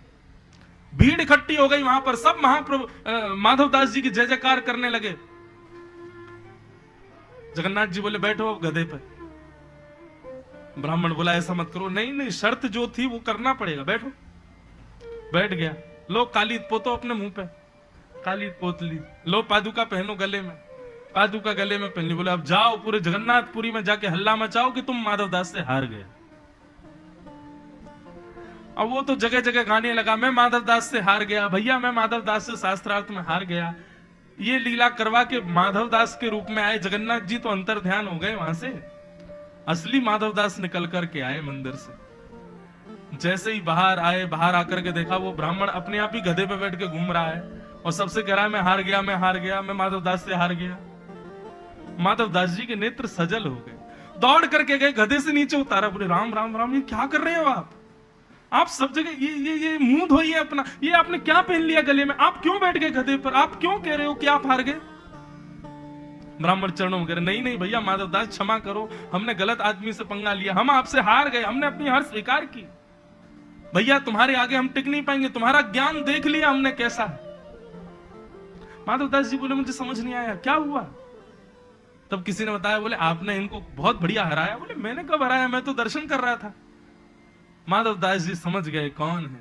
Speaker 1: भीड़ इकट्ठी हो गई वहां पर, सब महाप्रभु माधवदास जी की जय जयकार करने लगे। जगन्नाथ जी बोले बैठो अब गधे पर। ब्राह्मण बोला ऐसा मत करो। नहीं, शर्त जो थी वो करना पड़ेगा, बैठो। बैठ गया। लो काली पोतो अपने मुंह पे, काली पोत ली। लो पादुका पहनो गले में, पादुका गले में पहन ली। बोले अब जाओ पूरे जगन्नाथपुरी में जाके हल्ला मचाओ कि तुम माधवदास से हार गए। अब वो तो जगह जगह गाने लगा, मैं माधवदास से हार गया, भैया मैं माधवदास से शास्त्रार्थ में हार गया। ये लीला करवा के माधवदास के रूप में आए जगन्नाथ जी तो अंतर ध्यान हो गए वहां से। असली माधवदास निकल करके आए मंदिर से। जैसे ही बाहर आए, बाहर आकर के देखा वो ब्राह्मण अपने आप ही गधे पे बैठ के घूम रहा है और सबसे कह रहा है मैं हार गया, मैं हार गया, मैं माधवदास से हार गया। माधवदास जी के नेत्र सजल हो गए, दौड़ करके गए, गधे से नीचे उतारा। बोले राम राम राम, ये क्या कर रहे हो आप सब जगह ये मुंह धोइए अपना, ये आपने क्या पहन लिया गले में, आप क्यों बैठ गए गधे पर, आप क्यों कह रहे हो कि आप हार गए? ब्राह्मण चरणों में कह रहे नहीं भैया माधवदास क्षमा करो, हमने गलत आदमी से पंगा लिया, हम आपसे हार गए, हमने अपनी हार स्वीकार की। भैया तुम्हारे आगे हम टिक नहीं पाएंगे, तुम्हारा ज्ञान देख लिया हमने कैसा है। माधवदास जी बोले मुझे समझ नहीं आया क्या हुआ। तब किसी ने बताया, बोले आपने इनको बहुत बढ़िया हराया। बोले मैंने कब हराया, मैं तो दर्शन कर रहा था। माधवदास जी समझ गए कौन है।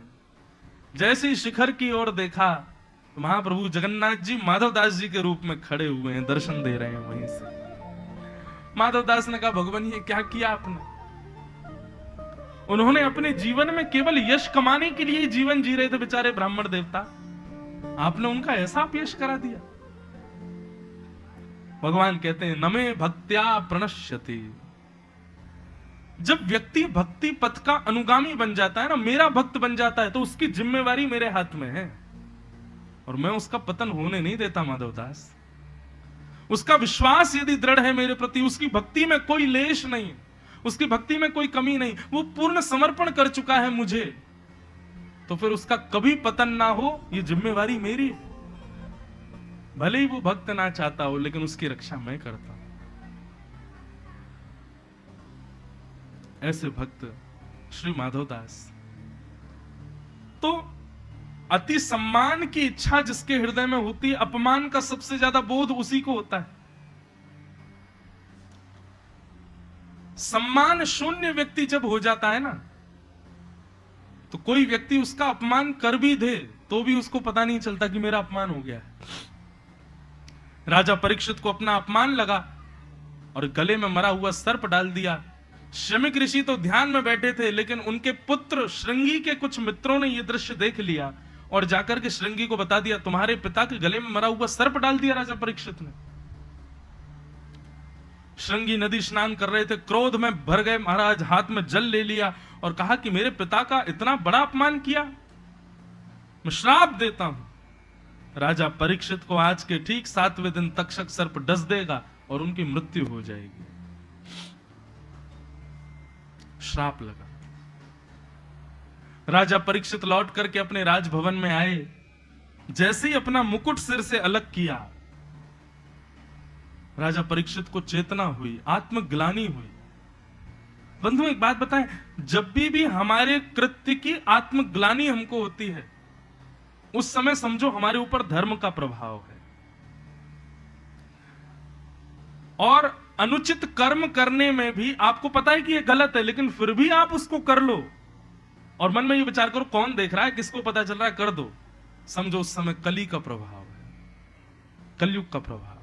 Speaker 1: जैसे ही शिखर की ओर देखा, महाप्रभु जगन्नाथ जी माधवदास जी के रूप में खड़े हुए हैं, दर्शन दे रहे हैं वहीं से। माधवदास ने कहा भगवान ये क्या किया आपने? उन्होंने अपने जीवन में केवल यश कमाने के लिए जीवन जी रहे थे बेचारे ब्राह्मण देवता, आपने उनका ऐसा अपयश करा दिया। भगवान कहते हैं नमे भक्त्या प्रणश्यति। जब व्यक्ति भक्ति पथ का अनुगामी बन जाता है ना, मेरा भक्त बन जाता है, तो उसकी जिम्मेवारी मेरे हाथ में है और मैं उसका पतन होने नहीं देता। माधवदास, उसका विश्वास यदि दृढ़ है मेरे प्रति, उसकी भक्ति में कोई लेश नहीं, उसकी भक्ति में कोई कमी नहीं, वो पूर्ण समर्पण कर चुका है मुझे, तो फिर उसका कभी पतन ना हो, ये जिम्मेवारी मेरी है। भले ही वो भक्त ना चाहता हो, लेकिन उसकी रक्षा मैं करता हूं। ऐसे भक्त श्री माधवदास। तो अति सम्मान की इच्छा जिसके हृदय में होती है, अपमान का सबसे ज्यादा बोध उसी को होता है। सम्मान शून्य व्यक्ति जब हो जाता है ना, तो कोई व्यक्ति उसका अपमान कर भी दे तो भी उसको पता नहीं चलता कि मेरा अपमान हो गया है। राजा परीक्षित को अपना अपमान लगा और गले में मरा हुआ सर्प डाल दिया। शमीक ऋषि तो ध्यान में बैठे थे, लेकिन उनके पुत्र श्रृंगी के कुछ मित्रों ने यह दृश्य देख लिया और जाकर के श्रृंगी को बता दिया, तुम्हारे पिता के गले में मरा हुआ सर्प डाल दिया राजा परीक्षित ने। श्रृंगी नदी स्नान कर रहे थे, क्रोध में भर गए महाराज, हाथ में जल ले लिया और कहा कि मेरे पिता का इतना बड़ा अपमान किया, मैं श्राप देता हूं। राजा परीक्षित को आज के ठीक 7वें दिन तक्षक सर्प डस देगा और उनकी मृत्यु हो जाएगी। श्राप लगा। राजा परीक्षित लौट करके अपने राजभवन में आए, जैसे ही अपना मुकुट सिर से अलग किया, राजा परीक्षित को चेतना हुई, आत्मग्लानि हुई। बंधु एक बात बताएं, जब भी हमारे कृत्य की आत्मग्लानि हमको होती है, उस समय समझो हमारे ऊपर धर्म का प्रभाव है। और अनुचित कर्म करने में भी आपको पता है कि ये गलत है, लेकिन फिर भी आप उसको कर लो और मन में ये विचार करो कौन देख रहा है, किसको पता चल रहा है, कर दो। समझो उस समय कली का प्रभाव है, कलयुग का प्रभाव।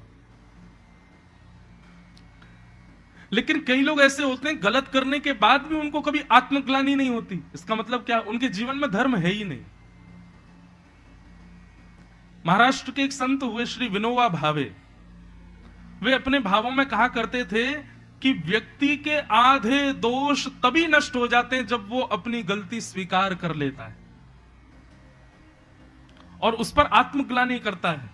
Speaker 1: लेकिन कई लोग ऐसे होते हैं, गलत करने के बाद भी उनको कभी आत्मग्लानि नहीं होती। इसका मतलब क्या? उनके जीवन में धर्म है ही नहीं। महाराष्ट्र के एक संत हुए श्री विनोबा भावे, वे अपने भावों में कहा करते थे कि व्यक्ति के आधे दोष तभी नष्ट हो जाते हैं जब वो अपनी गलती स्वीकार कर लेता है। और उस पर आत्मग्लानि करता है।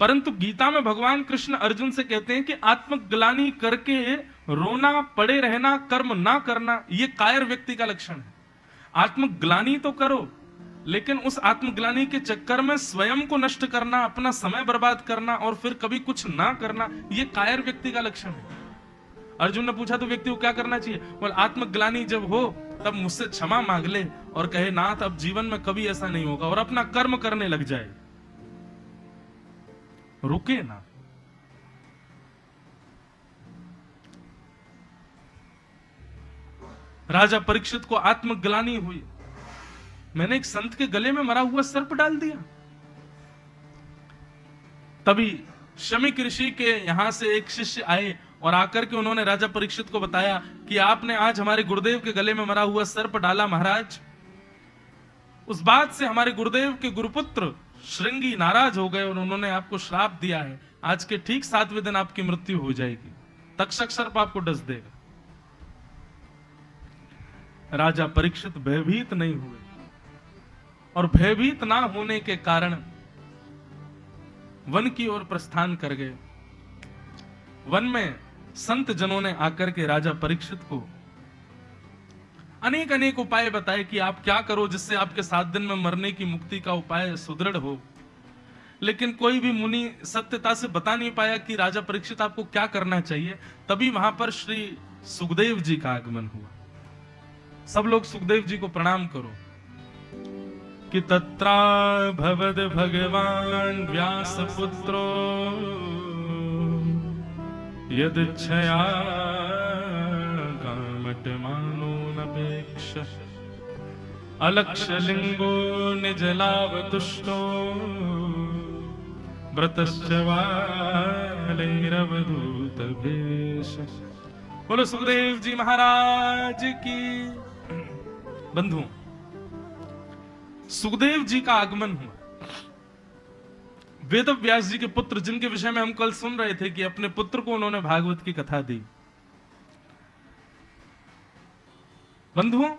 Speaker 1: परंतु गीता में भगवान कृष्ण अर्जुन से कहते हैं कि आत्मग्लानि करके रोना, पड़े रहना, कर्म ना करना, यह कायर व्यक्ति का लक्षण है। आत्मग्लानि तो करो, लेकिन उस आत्मग्लानि के चक्कर में स्वयं को नष्ट करना, अपना समय बर्बाद करना और फिर कभी कुछ ना करना, यह कायर व्यक्ति का लक्षण है। अर्जुन ने पूछा तो व्यक्ति को क्या करना चाहिए? बोल, आत्मग्लानि जब हो तब मुझसे क्षमा मांग ले और कहे नाथ अब जीवन में कभी ऐसा नहीं होगा, और अपना कर्म करने लग जाए, रुके ना। राजा परीक्षित को आत्मग्लानि हुई, मैंने एक संत के गले में मरा हुआ सर्प डाल दिया। तभी शमीक ऋषि के यहां से एक शिष्य आए और आकर के उन्होंने राजा परीक्षित को बताया कि आपने आज हमारे गुरुदेव के गले में मरा हुआ सर्प डाला महाराज। उस बात से हमारे गुरुदेव के गुरुपुत्र श्रृंगी नाराज हो गए और उन्होंने आपको श्राप दिया है, आज के ठीक 7वें दिन आपकी मृत्यु हो जाएगी, तक्षक सर्प आपको डस देगा। राजा परीक्षित भयभीत नहीं हुए और भयभीत ना होने के कारण वन की ओर प्रस्थान कर गए। वन में संत जनों ने आकर के राजा परीक्षित को अनेक अनेक उपाय बताए कि आप क्या करो जिससे आपके 7 दिन में मरने की मुक्ति का उपाय सुदृढ़ हो। लेकिन कोई भी मुनि सत्यता से बता नहीं पाया कि राजा परीक्षित आपको क्या करना चाहिए। तभी वहां पर श्री सुखदेव जी का आगमन हुआ। सब लोग सुखदेव जी को प्रणाम करो। कि तत्रा भवद भगवान व्यास पुत्रो यदच्छया कामटमानो नपेक्ष अलक्षलिंगो निजलावतुष्टो व्रतश्च वालैरवधूत भेष। बोलो सुखदेव जी महाराज की। बंधुओं, सुखदेव जी का आगमन हुआ। वेद व्यास जी के पुत्र, जिनके विषय में हम कल सुन रहे थे कि अपने पुत्र को उन्होंने भागवत की कथा दी। बंधुओं,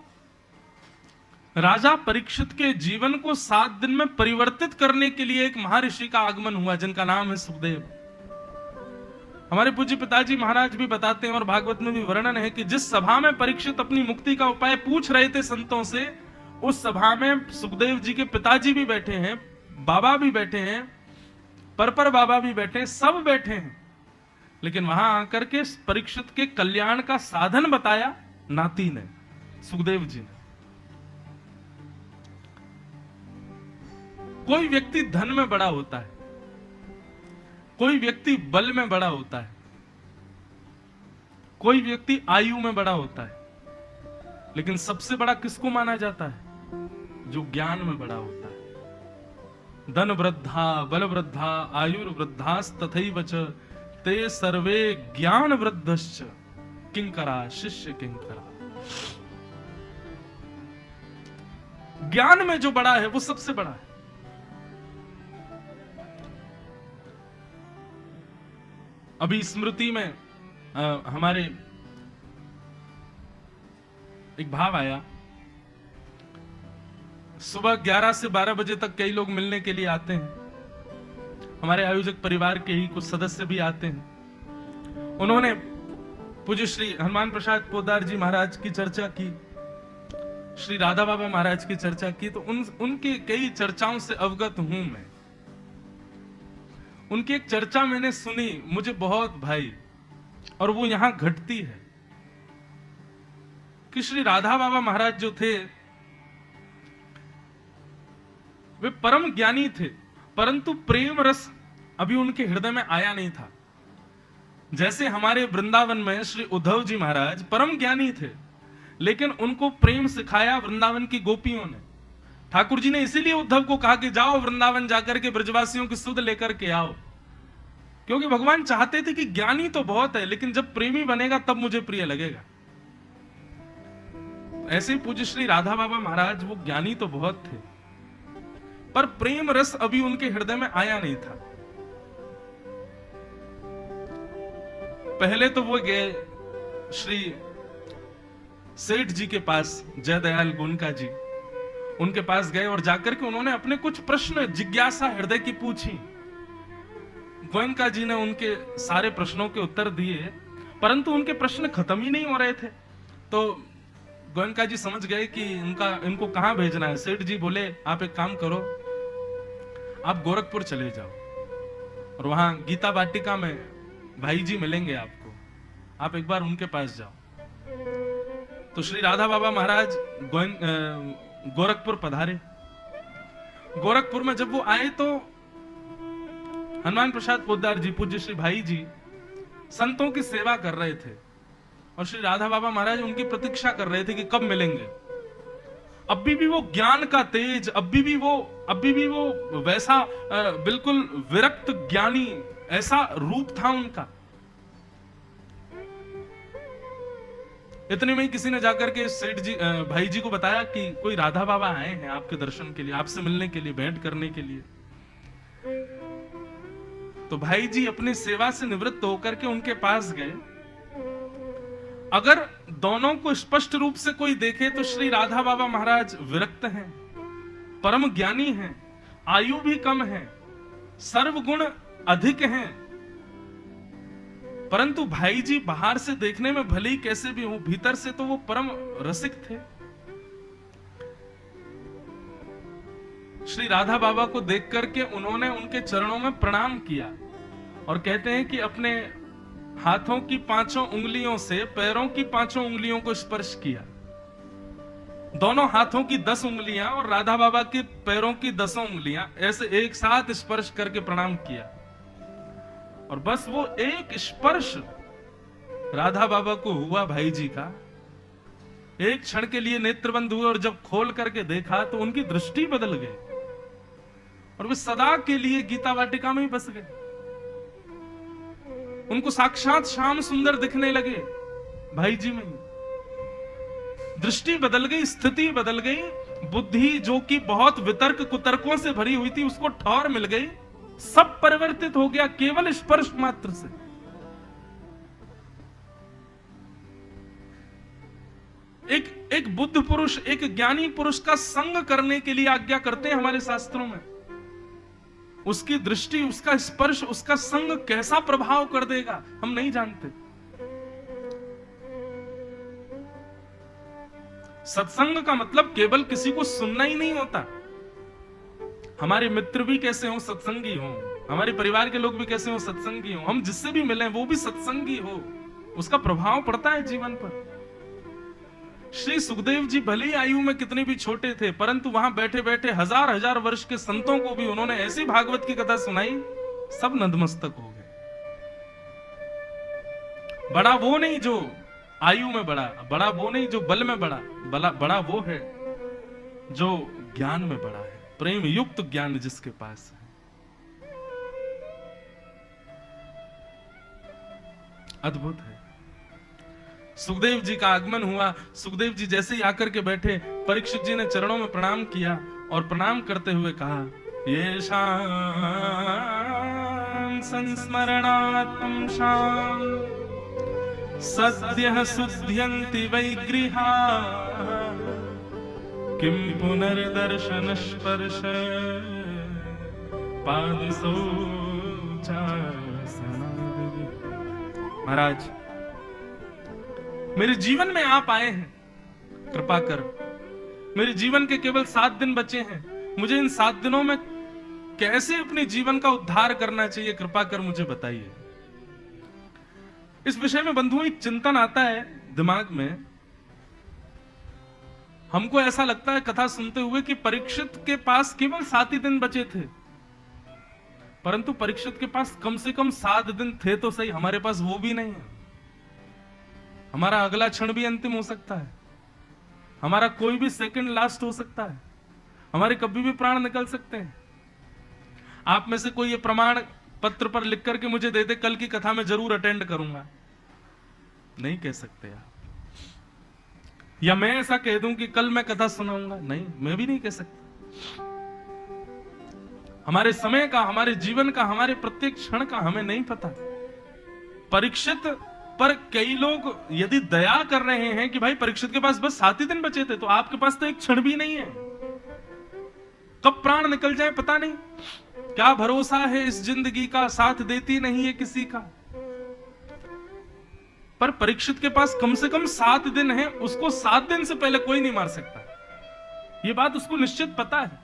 Speaker 1: राजा परीक्षित के जीवन को 7 दिन में परिवर्तित करने के लिए एक महर्षि का आगमन हुआ जिनका नाम है सुखदेव। हमारे पूज्य पिताजी महाराज भी बताते हैं और भागवत में भी वर्णन है कि जिस सभा में परीक्षित अपनी मुक्ति का उपाय पूछ रहे थे संतों से, उस सभा में सुखदेव जी के पिताजी भी बैठे हैं, बाबा भी बैठे हैं, परपर बाबा भी बैठे हैं, सब बैठे हैं। लेकिन वहां आकर के परीक्षित के कल्याण का साधन बताया नाती ने, सुखदेव जी ने। कोई व्यक्ति धन में बड़ा होता है, कोई व्यक्ति बल में बड़ा होता है, कोई व्यक्ति आयु में बड़ा होता है, लेकिन सबसे बड़ा किसको माना जाता है? जो ज्ञान में बड़ा होता है। धन वृद्धा बल वृद्धा आयुर्वृद्धास्तथैव च ते सर्वे ज्ञान वृद्धश्च किंकरा शिष्य किंकरा। ज्ञान में जो बड़ा है वो सबसे बड़ा है। अभी स्मृति में हमारे एक भाव आया। सुबह 11 से 12 बजे तक कई लोग मिलने के लिए आते हैं। हमारे आयोजक परिवार के ही कुछ सदस्य भी आते हैं। उन्होंने पूज्य श्री हनुमान प्रसाद पोद्दार जी महाराज की चर्चा की, श्री राधा बाबा महाराज की चर्चा की, तो उनके कई चर्चाओं से अवगत हूं मैं। उनकी एक चर्चा मैंने सुनी, मुझे बहुत भाई, और वो यहां घटती है कि श्री राधा बाबा महाराज जो थे वे परम ज्ञानी थे, परंतु प्रेम रस अभी उनके हृदय में आया नहीं था। जैसे हमारे वृंदावन में श्री उद्धव जी महाराज परम ज्ञानी थे, लेकिन उनको प्रेम सिखाया वृंदावन की गोपियों ने। ठाकुर जी ने इसीलिए उद्धव को कहा कि जाओ वृंदावन जाकर के ब्रजवासियों की सुध लेकर के आओ, क्योंकि भगवान चाहते थे कि ज्ञानी तो बहुत है, लेकिन जब प्रेमी बनेगा तब मुझे प्रिय लगेगा। ऐसे ही पूज्य श्री राधा बाबा महाराज, वो ज्ञानी तो बहुत थे, पर प्रेम रस अभी उनके हृदय में आया नहीं था। पहले तो वो गए श्री सेठ जी के पास, जयदयाल गोनका जी। उनके पास गए और जाकर के उन्होंने अपने कुछ प्रश्न, जिज्ञासा हृदय की पूछी। गोयनका जी ने उनके सारे प्रश्नों के उत्तर दिए, परंतु उनके प्रश्न खत्म ही नहीं हो रहे थे। तो गोयनका जी समझ गए कि इनको कहां भेजना है। सेठ जी बोले, आप एक काम करो, आप गोरखपुर चले जाओ और वहां गीता वाटिका में भाई जी मिलेंगे आपको, आप एक बार उनके पास जाओ। तो श्री राधा बाबा महाराज गोरखपुर पधारे। गोरखपुर में जब वो आए तो हनुमान प्रसाद पोद्दार जी, पूज्य श्री भाई जी, संतों की सेवा कर रहे थे और श्री राधा बाबा महाराज उनकी प्रतीक्षा कर रहे थे कि कब मिलेंगे। अभी भी वो ज्ञान का तेज, अभी भी वो वैसा बिल्कुल विरक्त ज्ञानी, ऐसा रूप था उनका। इतने में ही किसी ने जाकर के सेठ जी, भाई जी को बताया कि कोई राधा बाबा आए हैं आपके दर्शन के लिए, आपसे मिलने के लिए, भेंट करने के लिए। तो भाई जी अपनी सेवा से निवृत्त होकर के उनके पास गए। अगर दोनों को स्पष्ट रूप से कोई देखे तो श्री राधा बाबा महाराज विरक्त हैं, परम ज्ञानी हैं, आयु भी कम है, सर्वगुण अधिक हैं, परंतु भाई जी बाहर से देखने में भले ही कैसे भी हो, भीतर से तो वो परम रसिक थे। श्री राधा बाबा को देख करके उन्होंने उनके चरणों में प्रणाम किया और कहते हैं कि अपने हाथों की 5 उंगलियों से पैरों की 5 उंगलियों को स्पर्श किया। दोनों हाथों की 10 उंगलियां और राधा बाबा के पैरों की 10 उंगलियां ऐसे एक साथ स्पर्श करके प्रणाम किया। और बस वो एक स्पर्श राधा बाबा को हुआ भाई जी का, एक क्षण के लिए नेत्र बंद हुए और जब खोल करके देखा तो उनकी दृष्टि बदल गई और वे सदा के लिए गीता वाटिका में ही बस गए। उनको साक्षात श्याम सुंदर दिखने लगे भाई जी में। दृष्टि बदल गई, स्थिति बदल गई, बुद्धि जो कि बहुत वितर्क कुतर्कों से भरी हुई थी उसको ठौर मिल गई, सब परिवर्तित हो गया केवल स्पर्श मात्र से। एक बुद्ध पुरुष, एक ज्ञानी पुरुष का संग करने के लिए आज्ञा करते हैं हमारे शास्त्रों में। उसकी दृष्टि, उसका स्पर्श, उसका संग कैसा प्रभाव कर देगा हम नहीं जानते। सत्संग का मतलब केवल किसी को सुनना ही नहीं होता। हमारे मित्र भी कैसे हो, सत्संगी हो, हमारे परिवार के लोग भी कैसे हो, सत्संगी हो, हम जिससे भी मिले वो भी सत्संगी हो, उसका प्रभाव पड़ता है जीवन पर। श्री सुखदेव जी भले ही आयु में कितने भी छोटे थे, परंतु वहां बैठे बैठे हजार हजार वर्ष के संतों को भी उन्होंने ऐसी भागवत की कथा सुनाई, सब नतमस्तक हो गए। बड़ा वो नहीं जो आयु में बड़ा वो नहीं जो बल में बड़ा वो है जो ज्ञान में बड़ा है, प्रेम युक्त ज्ञान जिसके पास है। अद्भुत है। सुखदेव जी का आगमन हुआ। सुखदेव जी जैसे ही आकर के बैठे, परीक्षित जी ने चरणों में प्रणाम किया और प्रणाम करते हुए कहा, ये शाम संस्मरणात्म शाम सद्यः शुद्ध्यन्ति वै गृहा किं पुनर्दर्शन स्पर्श पादसौचासनादि। महाराज, मेरे जीवन में आप आए हैं, कृपा कर। मेरे जीवन के केवल 7 दिन बचे हैं, मुझे इन 7 दिनों में कैसे अपने जीवन का उद्धार करना चाहिए, कृपा कर मुझे बताइए। इस विषय में बंधुओं एक चिंतन आता है दिमाग में। हमको ऐसा लगता है कथा सुनते हुए कि परीक्षित के पास केवल 7 ही दिन बचे थे, परंतु परीक्षित के पास कम से कम 7 दिन थे तो सही, हमारे पास वो भी नहीं है। हमारा अगला क्षण भी अंतिम हो सकता है, हमारा कोई भी सेकंड लास्ट हो सकता है, हमारे कभी भी प्राण निकल सकते हैं। आप में से कोई ये प्रमाण पत्र पर लिख करके मुझे दे दे, कल की कथा में जरूर अटेंड करूंगा, नहीं कह सकते आप। या मैं ऐसा कह दूं कि कल मैं कथा सुनाऊंगा, नहीं, मैं भी नहीं कह सकता। हमारे समय का, हमारे जीवन का, हमारे प्रत्येक क्षण का हमें नहीं पता। परीक्षित पर कई लोग यदि दया कर रहे हैं कि भाई परीक्षित के पास बस 7 ही दिन बचे थे, तो आपके पास तो एक क्षण भी नहीं है। कब प्राण निकल जाए पता नहीं। क्या भरोसा है इस जिंदगी का, साथ देती नहीं है किसी का। पर परीक्षित के पास कम से कम 7 दिन है, उसको 7 दिन से पहले कोई नहीं मार सकता। यह बात उसको निश्चित पता है।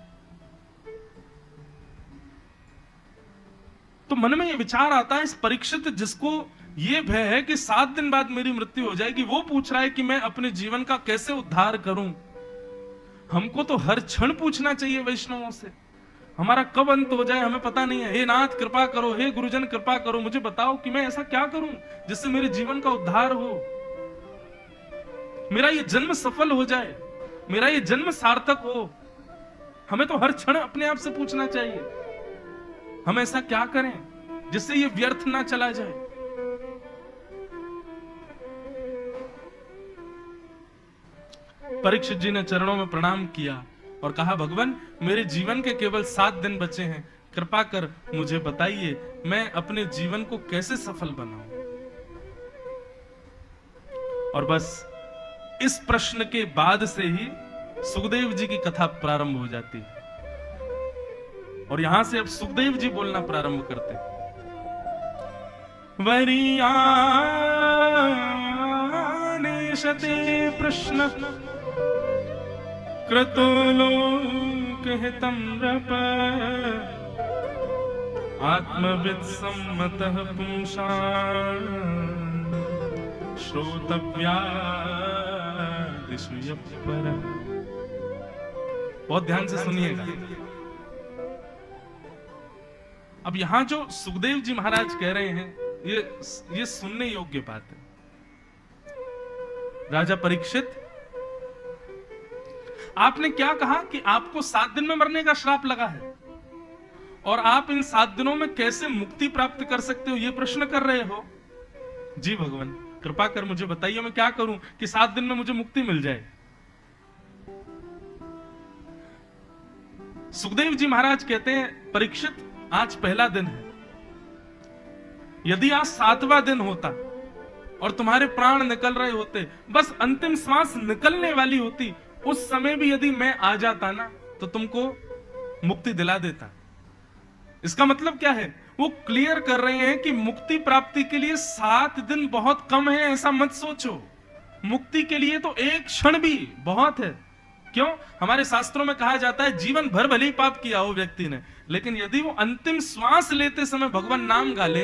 Speaker 1: तो मन में यह विचार आता है, इस परीक्षित जिसको यह भय है कि 7 दिन बाद मेरी मृत्यु हो जाएगी, वो पूछ रहा है कि मैं अपने जीवन का कैसे उद्धार करूं। हमको तो हर क्षण पूछना चाहिए वैष्णवों से, हमारा कब अंत हो जाए हमें पता नहीं है। हे नाथ कृपा करो, हे गुरुजन कृपा करो, मुझे बताओ कि मैं ऐसा क्या करूं जिससे मेरे जीवन का उद्धार हो, मेरा ये जन्म सफल हो जाए, मेरा ये जन्म सार्थक हो। हमें तो हर क्षण अपने आप से पूछना चाहिए, हम ऐसा क्या करें जिससे ये व्यर्थ ना चला जाए। परीक्षित जी ने चरणों में प्रणाम किया और कहा, भगवान मेरे जीवन के केवल 7 दिन बचे हैं, कृपा कर मुझे बताइए मैं अपने जीवन को कैसे सफल बनाऊं। और बस इस प्रश्न के बाद से ही सुखदेव जी की कथा प्रारंभ हो जाती है। और यहां से अब सुखदेव जी बोलना प्रारंभ करते हैं। वरियानेशते प्रश्न क्रतो लोकहितं नृप आत्मविद सम्मतः पुंसान् श्रोतव्यादिषु यः परः। बहुत ध्यान से सुनिएगा। अब यहां जो सुखदेव जी महाराज कह रहे हैं ये सुनने योग्य बात है। राजा परीक्षित, आपने क्या कहा कि आपको 7 दिन में मरने का श्राप लगा है और आप इन 7 दिनों में कैसे मुक्ति प्राप्त कर सकते हो, यह प्रश्न कर रहे हो। जी भगवान कृपा कर मुझे बताइए मैं क्या करूं कि 7 दिन में मुझे मुक्ति मिल जाए। सुखदेव जी महाराज कहते हैं, परीक्षित आज पहला दिन है, यदि आज 7वां दिन होता और तुम्हारे प्राण निकल रहे होते, बस अंतिम श्वास निकलने वाली होती, उस समय भी यदि मैं आ जाता ना तो तुमको मुक्ति दिला देता। इसका मतलब क्या है, वो क्लियर कर रहे हैं कि मुक्ति प्राप्ति के लिए 7 दिन बहुत कम है, ऐसा मत सोचो। मुक्ति के लिए तो एक क्षण भी बहुत है। क्यों? हमारे शास्त्रों में कहा जाता है जीवन भर भले ही पाप किया हो व्यक्ति ने, लेकिन यदि वो अंतिम श्वास लेते समय भगवान नाम गा ले,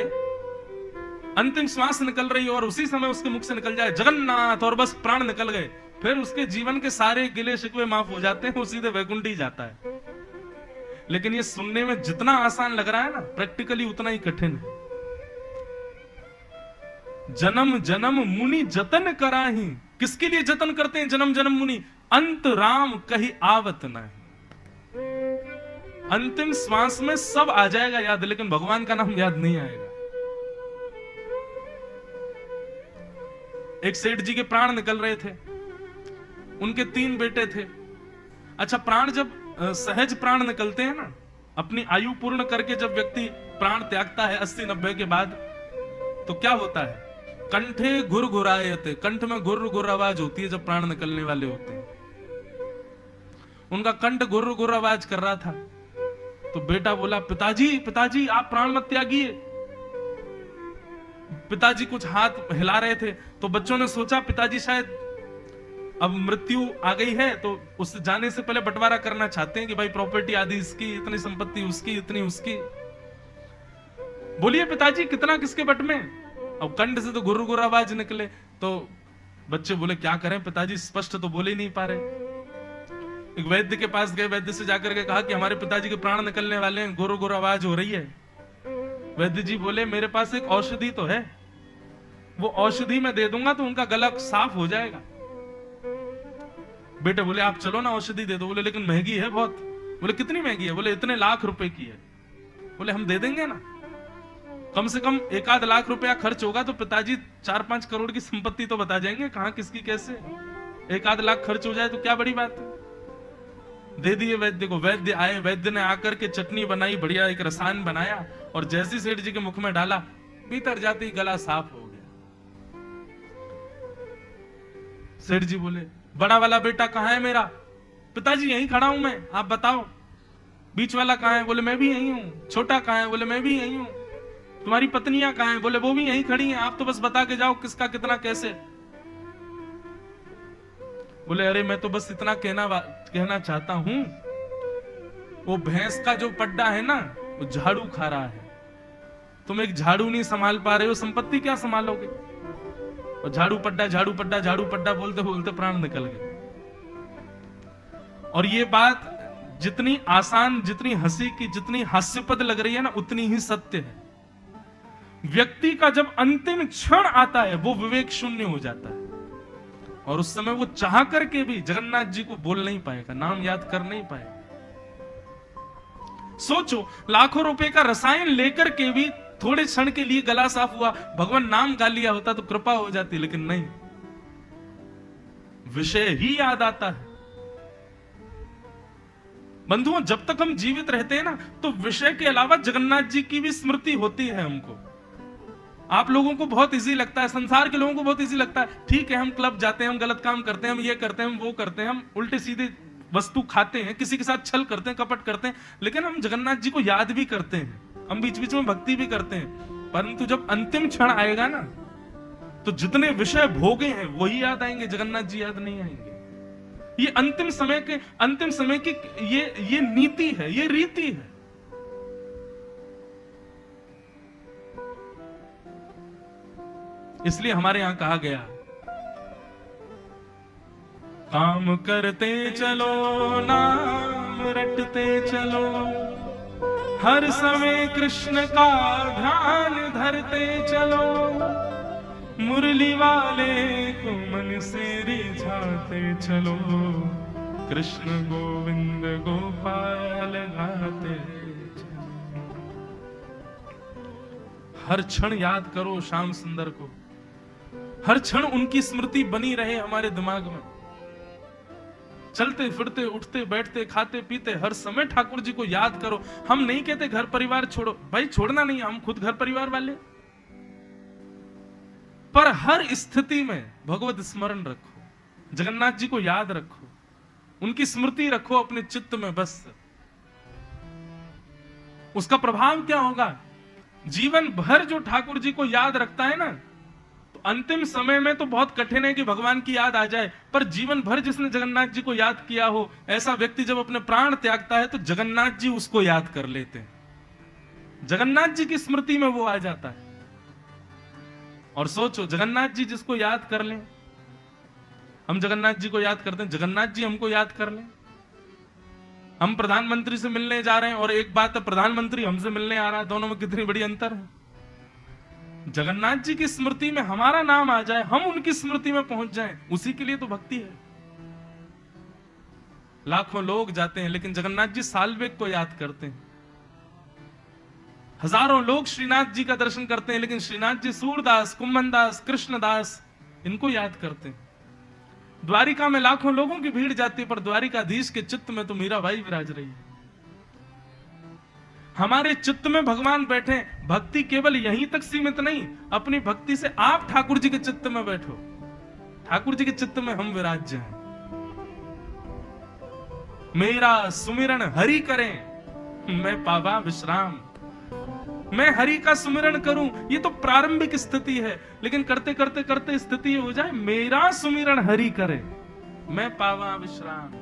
Speaker 1: अंतिम श्वास निकल रही हो और उसी समय उसके मुख से निकल जाए जगन्नाथ और बस प्राण निकल गए, फिर उसके जीवन के सारे गिले शिकवे माफ हो जाते हैं, वो सीधे वैकुंठ ही जाता है। लेकिन ये सुनने में जितना आसान लग रहा है ना, प्रैक्टिकली उतना ही कठिन है। जन्म जन्म मुनि जतन कराही, किसके लिए जतन करते हैं जन्म जन्म मुनि? अंत राम कहीं आवत नहीं। अंतिम श्वास में सब आ जाएगा याद, लेकिन भगवान का नाम याद नहीं आएगा। एक सेठ जी के प्राण निकल रहे थे, उनके 3 बेटे थे। अच्छा, प्राण जब सहज प्राण निकलते हैं ना, अपनी आयु पूर्ण करके जब व्यक्ति प्राण त्यागता है 80-90 के बाद, तो क्या होता है? कंठे घुर घुरायते, कंठ में घुर घुर आवाज होती है जब प्राण निकलने वाले होते हैं। उनका कंठ घुर घुर आवाज कर रहा था, तो बेटा बोला, पिताजी पिताजी आप प्राण मत त्यागिए। पिताजी कुछ हाथ हिला रहे थे, तो बच्चों ने सोचा पिताजी शायद अब मृत्यु आ गई है, तो उससे जाने से पहले बंटवारा करना चाहते हैं कि भाई प्रॉपर्टी आदि इसकी, इतनी संपत्ति उसकी, इतनी उसकी। बोलिए पिताजी कितना किसके बट में? अब कंठ से तो गुर गुर आवाज निकले, तो बच्चे बोले क्या करें पिताजी, स्पष्ट तो बोले ही नहीं पा रहे। एक वैद्य के पास गए, वैद्य से जाकर के कहा कि हमारे पिताजी के प्राण निकलने वाले हैं, गुर गुर आवाज हो रही है। वैद्य जी बोले मेरे पास एक औषधि तो है, वो औषधि मैं दे दूंगा तो उनका गला साफ हो जाएगा। बेटे बोले आप चलो ना औषधि दे दो। बोले लेकिन महंगी है बहुत। बोले कितनी महंगी है? बोले इतने लाख रुपए की है। बोले हम दे देंगे ना, कम से कम 1-8 लाख रुपया खर्च होगा तो पिताजी 4-5 करोड़ की संपत्ति तो बता जाएंगे, कहां किसकी कैसे। 1-8 लाख खर्च हो जाए तो क्या बड़ी बात है। दे दिए वैद्य को। वैद्य आए, वैद्य ने आकर के चटनी बनाई, बढ़िया एक रसायन बनाया और जैसी सेठ जी के मुख में डाला, भीतर जाते ही गला साफ हो गया। सेठ जी बोले बड़ा वाला बेटा कहां है मेरा? पिताजी यहीं खड़ा हूं मैं, आप बताओ। बीच वाला कहाँ है? बोले मैं भी यही हूं। छोटा कहाँ है? बोले मैं भी यही हूं। तुम्हारी पत्नियां कहाँ हैं? बोले वो भी यहीं खड़ी हैं, आप तो बस बता के जाओ किसका कितना कैसे। बोले अरे मैं तो बस इतना कहना चाहता हूं, वो भैंस का जो पड्डा है ना, वो झाड़ू खा रहा है। तुम एक झाड़ू नहीं संभाल पा रहे हो, संपत्ति क्या संभालोगे? और झाड़ू पड्डा झाड़ू पड्डा झाड़ू पड्डा बोलते बोलते प्राण निकल गए। और ये बात जितनी आसान, जितनी हंसी की, जितनी हास्यपद लग रही है ना, उतनी ही सत्य है। व्यक्ति का जब अंतिम क्षण आता है वो विवेक शून्य हो जाता है, और उस समय वो चाह करके भी जगन्नाथ जी को बोल नहीं पाएगा, नाम याद कर नहीं पाएगा। सोचो, लाखों रुपए का रसायन लेकर के भी थोड़े क्षण के लिए गला साफ हुआ, भगवान नाम गा लिया होता तो कृपा हो जाती, लेकिन नहीं, विषय ही याद आता है। बंधुओं, जब तक हम जीवित रहते हैं ना, तो विषय के अलावा जगन्नाथ जी की भी स्मृति होती है हमको। आप लोगों को बहुत इजी लगता है, संसार के लोगों को बहुत इजी लगता है, ठीक है हम क्लब जाते हैं, हम गलत काम करते हैं, हम ये करते हैं, हम वो करते हैं, हम उल्टे सीधे वस्तु खाते हैं, किसी के साथ छल करते हैं, कपट करते हैं, लेकिन हम जगन्नाथ जी को याद भी करते हैं, हम बीच बीच में भक्ति भी करते हैं। परंतु जब अंतिम क्षण आएगा ना, तो जितने विषय भोगे हैं वही याद आएंगे, जगन्नाथ जी याद नहीं आएंगे। ये अंतिम समय की ये नीति है, ये रीति है। इसलिए हमारे यहां कहा गया, काम करते चलो, नाम रटते चलो, हर समय कृष्ण का ध्यान धरते चलो, मुरली वाले को मन से रिझाते चलो, कृष्ण गोविंद गोपाल गाते चलो। हर क्षण याद करो श्याम सुंदर को, हर क्षण उनकी स्मृति बनी रहे हमारे दिमाग में। चलते फिरते, उठते बैठते, खाते पीते, हर समय ठाकुर जी को याद करो। हम नहीं कहते घर परिवार छोड़ो, भाई छोड़ना नहीं, हम खुद घर परिवार वाले, पर हर स्थिति में भगवत स्मरण रखो, जगन्नाथ जी को याद रखो, उनकी स्मृति रखो अपने चित्त में। बस उसका प्रभाव क्या होगा? जीवन भर जो ठाकुर जी को याद रखता है ना, तो अंतिम समय में तो बहुत कठिन है कि भगवान की याद आ जाए, पर जीवन भर जिसने जगन्नाथ जी को याद किया हो, ऐसा व्यक्ति जब अपने प्राण त्यागता है तो जगन्नाथ जी उसको याद कर लेते हैं, जगन्नाथ जी की स्मृति में वो आ जाता है। और सोचो, जगन्नाथ जी जिसको याद कर लें, हम जगन्नाथ जी को याद करते हैं, जगन्नाथ जी हमको याद कर लें। हम प्रधानमंत्री से मिलने जा रहे हैं और एक बात है, प्रधानमंत्री हमसे मिलने आ रहा है, दोनों में कितनी बड़ी अंतर है। जगन्नाथ जी की स्मृति में हमारा नाम आ जाए, हम उनकी स्मृति में पहुंच जाएं, उसी के लिए तो भक्ति है। लाखों लोग जाते हैं लेकिन जगन्नाथ जी साल्वेग को याद करते हैं। हजारों लोग श्रीनाथ जी का दर्शन करते हैं लेकिन श्रीनाथ जी सूरदास, कुंभनदास, कृष्णदास, इनको याद करते हैं। द्वारिका में लाखों लोगों की भीड़ जाती है, पर द्वारिकाधीश के चित्त में तो मीराबाई विराज रही है। हमारे चित्त में भगवान बैठे। भक्ति केवल यहीं तक सीमित नहीं, अपनी भक्ति से आप ठाकुर जी के चित्त में बैठो, ठाकुर जी के चित्त में हम विराज जाएं। मेरा सुमिरन हरि करें, मैं पावा विश्राम। मैं हरि का सुमिरन करूं, ये तो प्रारंभिक स्थिति है, लेकिन करते करते करते स्थिति हो जाए मेरा सुमिरन हरि करे, मैं पावा विश्राम।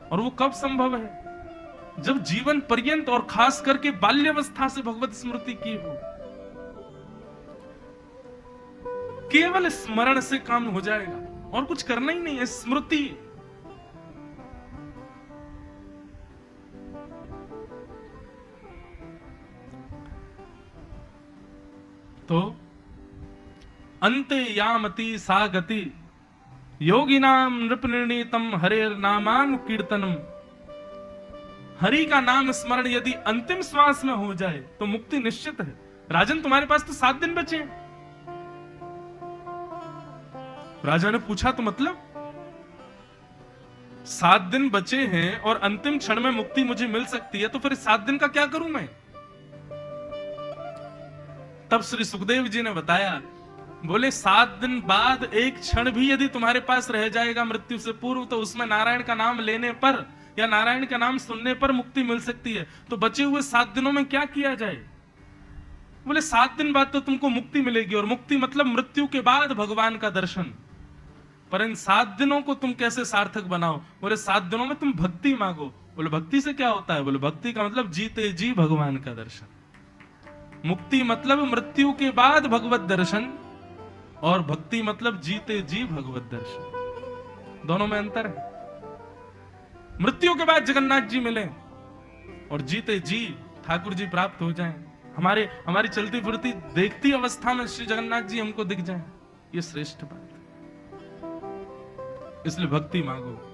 Speaker 1: और वो कब संभव है? जब जीवन पर्यंत और खास करके बाल्यावस्था से भगवत स्मृति की हो। केवल स्मरण से काम हो जाएगा और कुछ करना ही नहीं है, स्मृति। तो अंते यामति सा गति योगिनाम नृप निर्णीतम हरेर नामान कीर्तनम। हरि का नाम स्मरण यदि अंतिम श्वास में हो जाए तो मुक्ति निश्चित है। राजन, तुम्हारे पास तो 7 दिन बचे हैं। राजा ने पूछा, तो मतलब 7 दिन बचे हैं और अंतिम क्षण में मुक्ति मुझे मिल सकती है, तो फिर 7 दिन का क्या करूं मैं? तब श्री सुखदेव जी ने बताया, बोले 7 दिन बाद एक क्षण भी यदि तुम्हारे पास रह जाएगा मृत्यु से पूर्व, तो उसमें नारायण का नाम लेने पर या नारायण का नाम सुनने पर मुक्ति मिल सकती है, तो बचे हुए 7 दिनों में क्या किया जाए? बोले 7 दिन बाद तो तुमको मुक्ति मिलेगी, और मुक्ति मतलब मृत्यु के बाद भगवान का दर्शन। पर इन 7 दिनों को तुम कैसे सार्थक बनाओ? बोले 7 दिनों में तुम भक्ति मांगो। बोले भक्ति से क्या होता है? बोले भक्ति का मतलब जीते जी भगवान का दर्शन। मुक्ति मतलब मृत्यु के बाद भगवत दर्शन, और भक्ति मतलब जीते जी भगवत दर्शन। दोनों में अंतर है। मृत्यु के बाद जगन्नाथ जी मिले और जीते जी ठाकुर जी प्राप्त हो जाएं। हमारी चलती फिरती देखती अवस्था में श्री जगन्नाथ जी हमको दिख जाएं, ये श्रेष्ठ बात है। इसलिए भक्ति मांगो।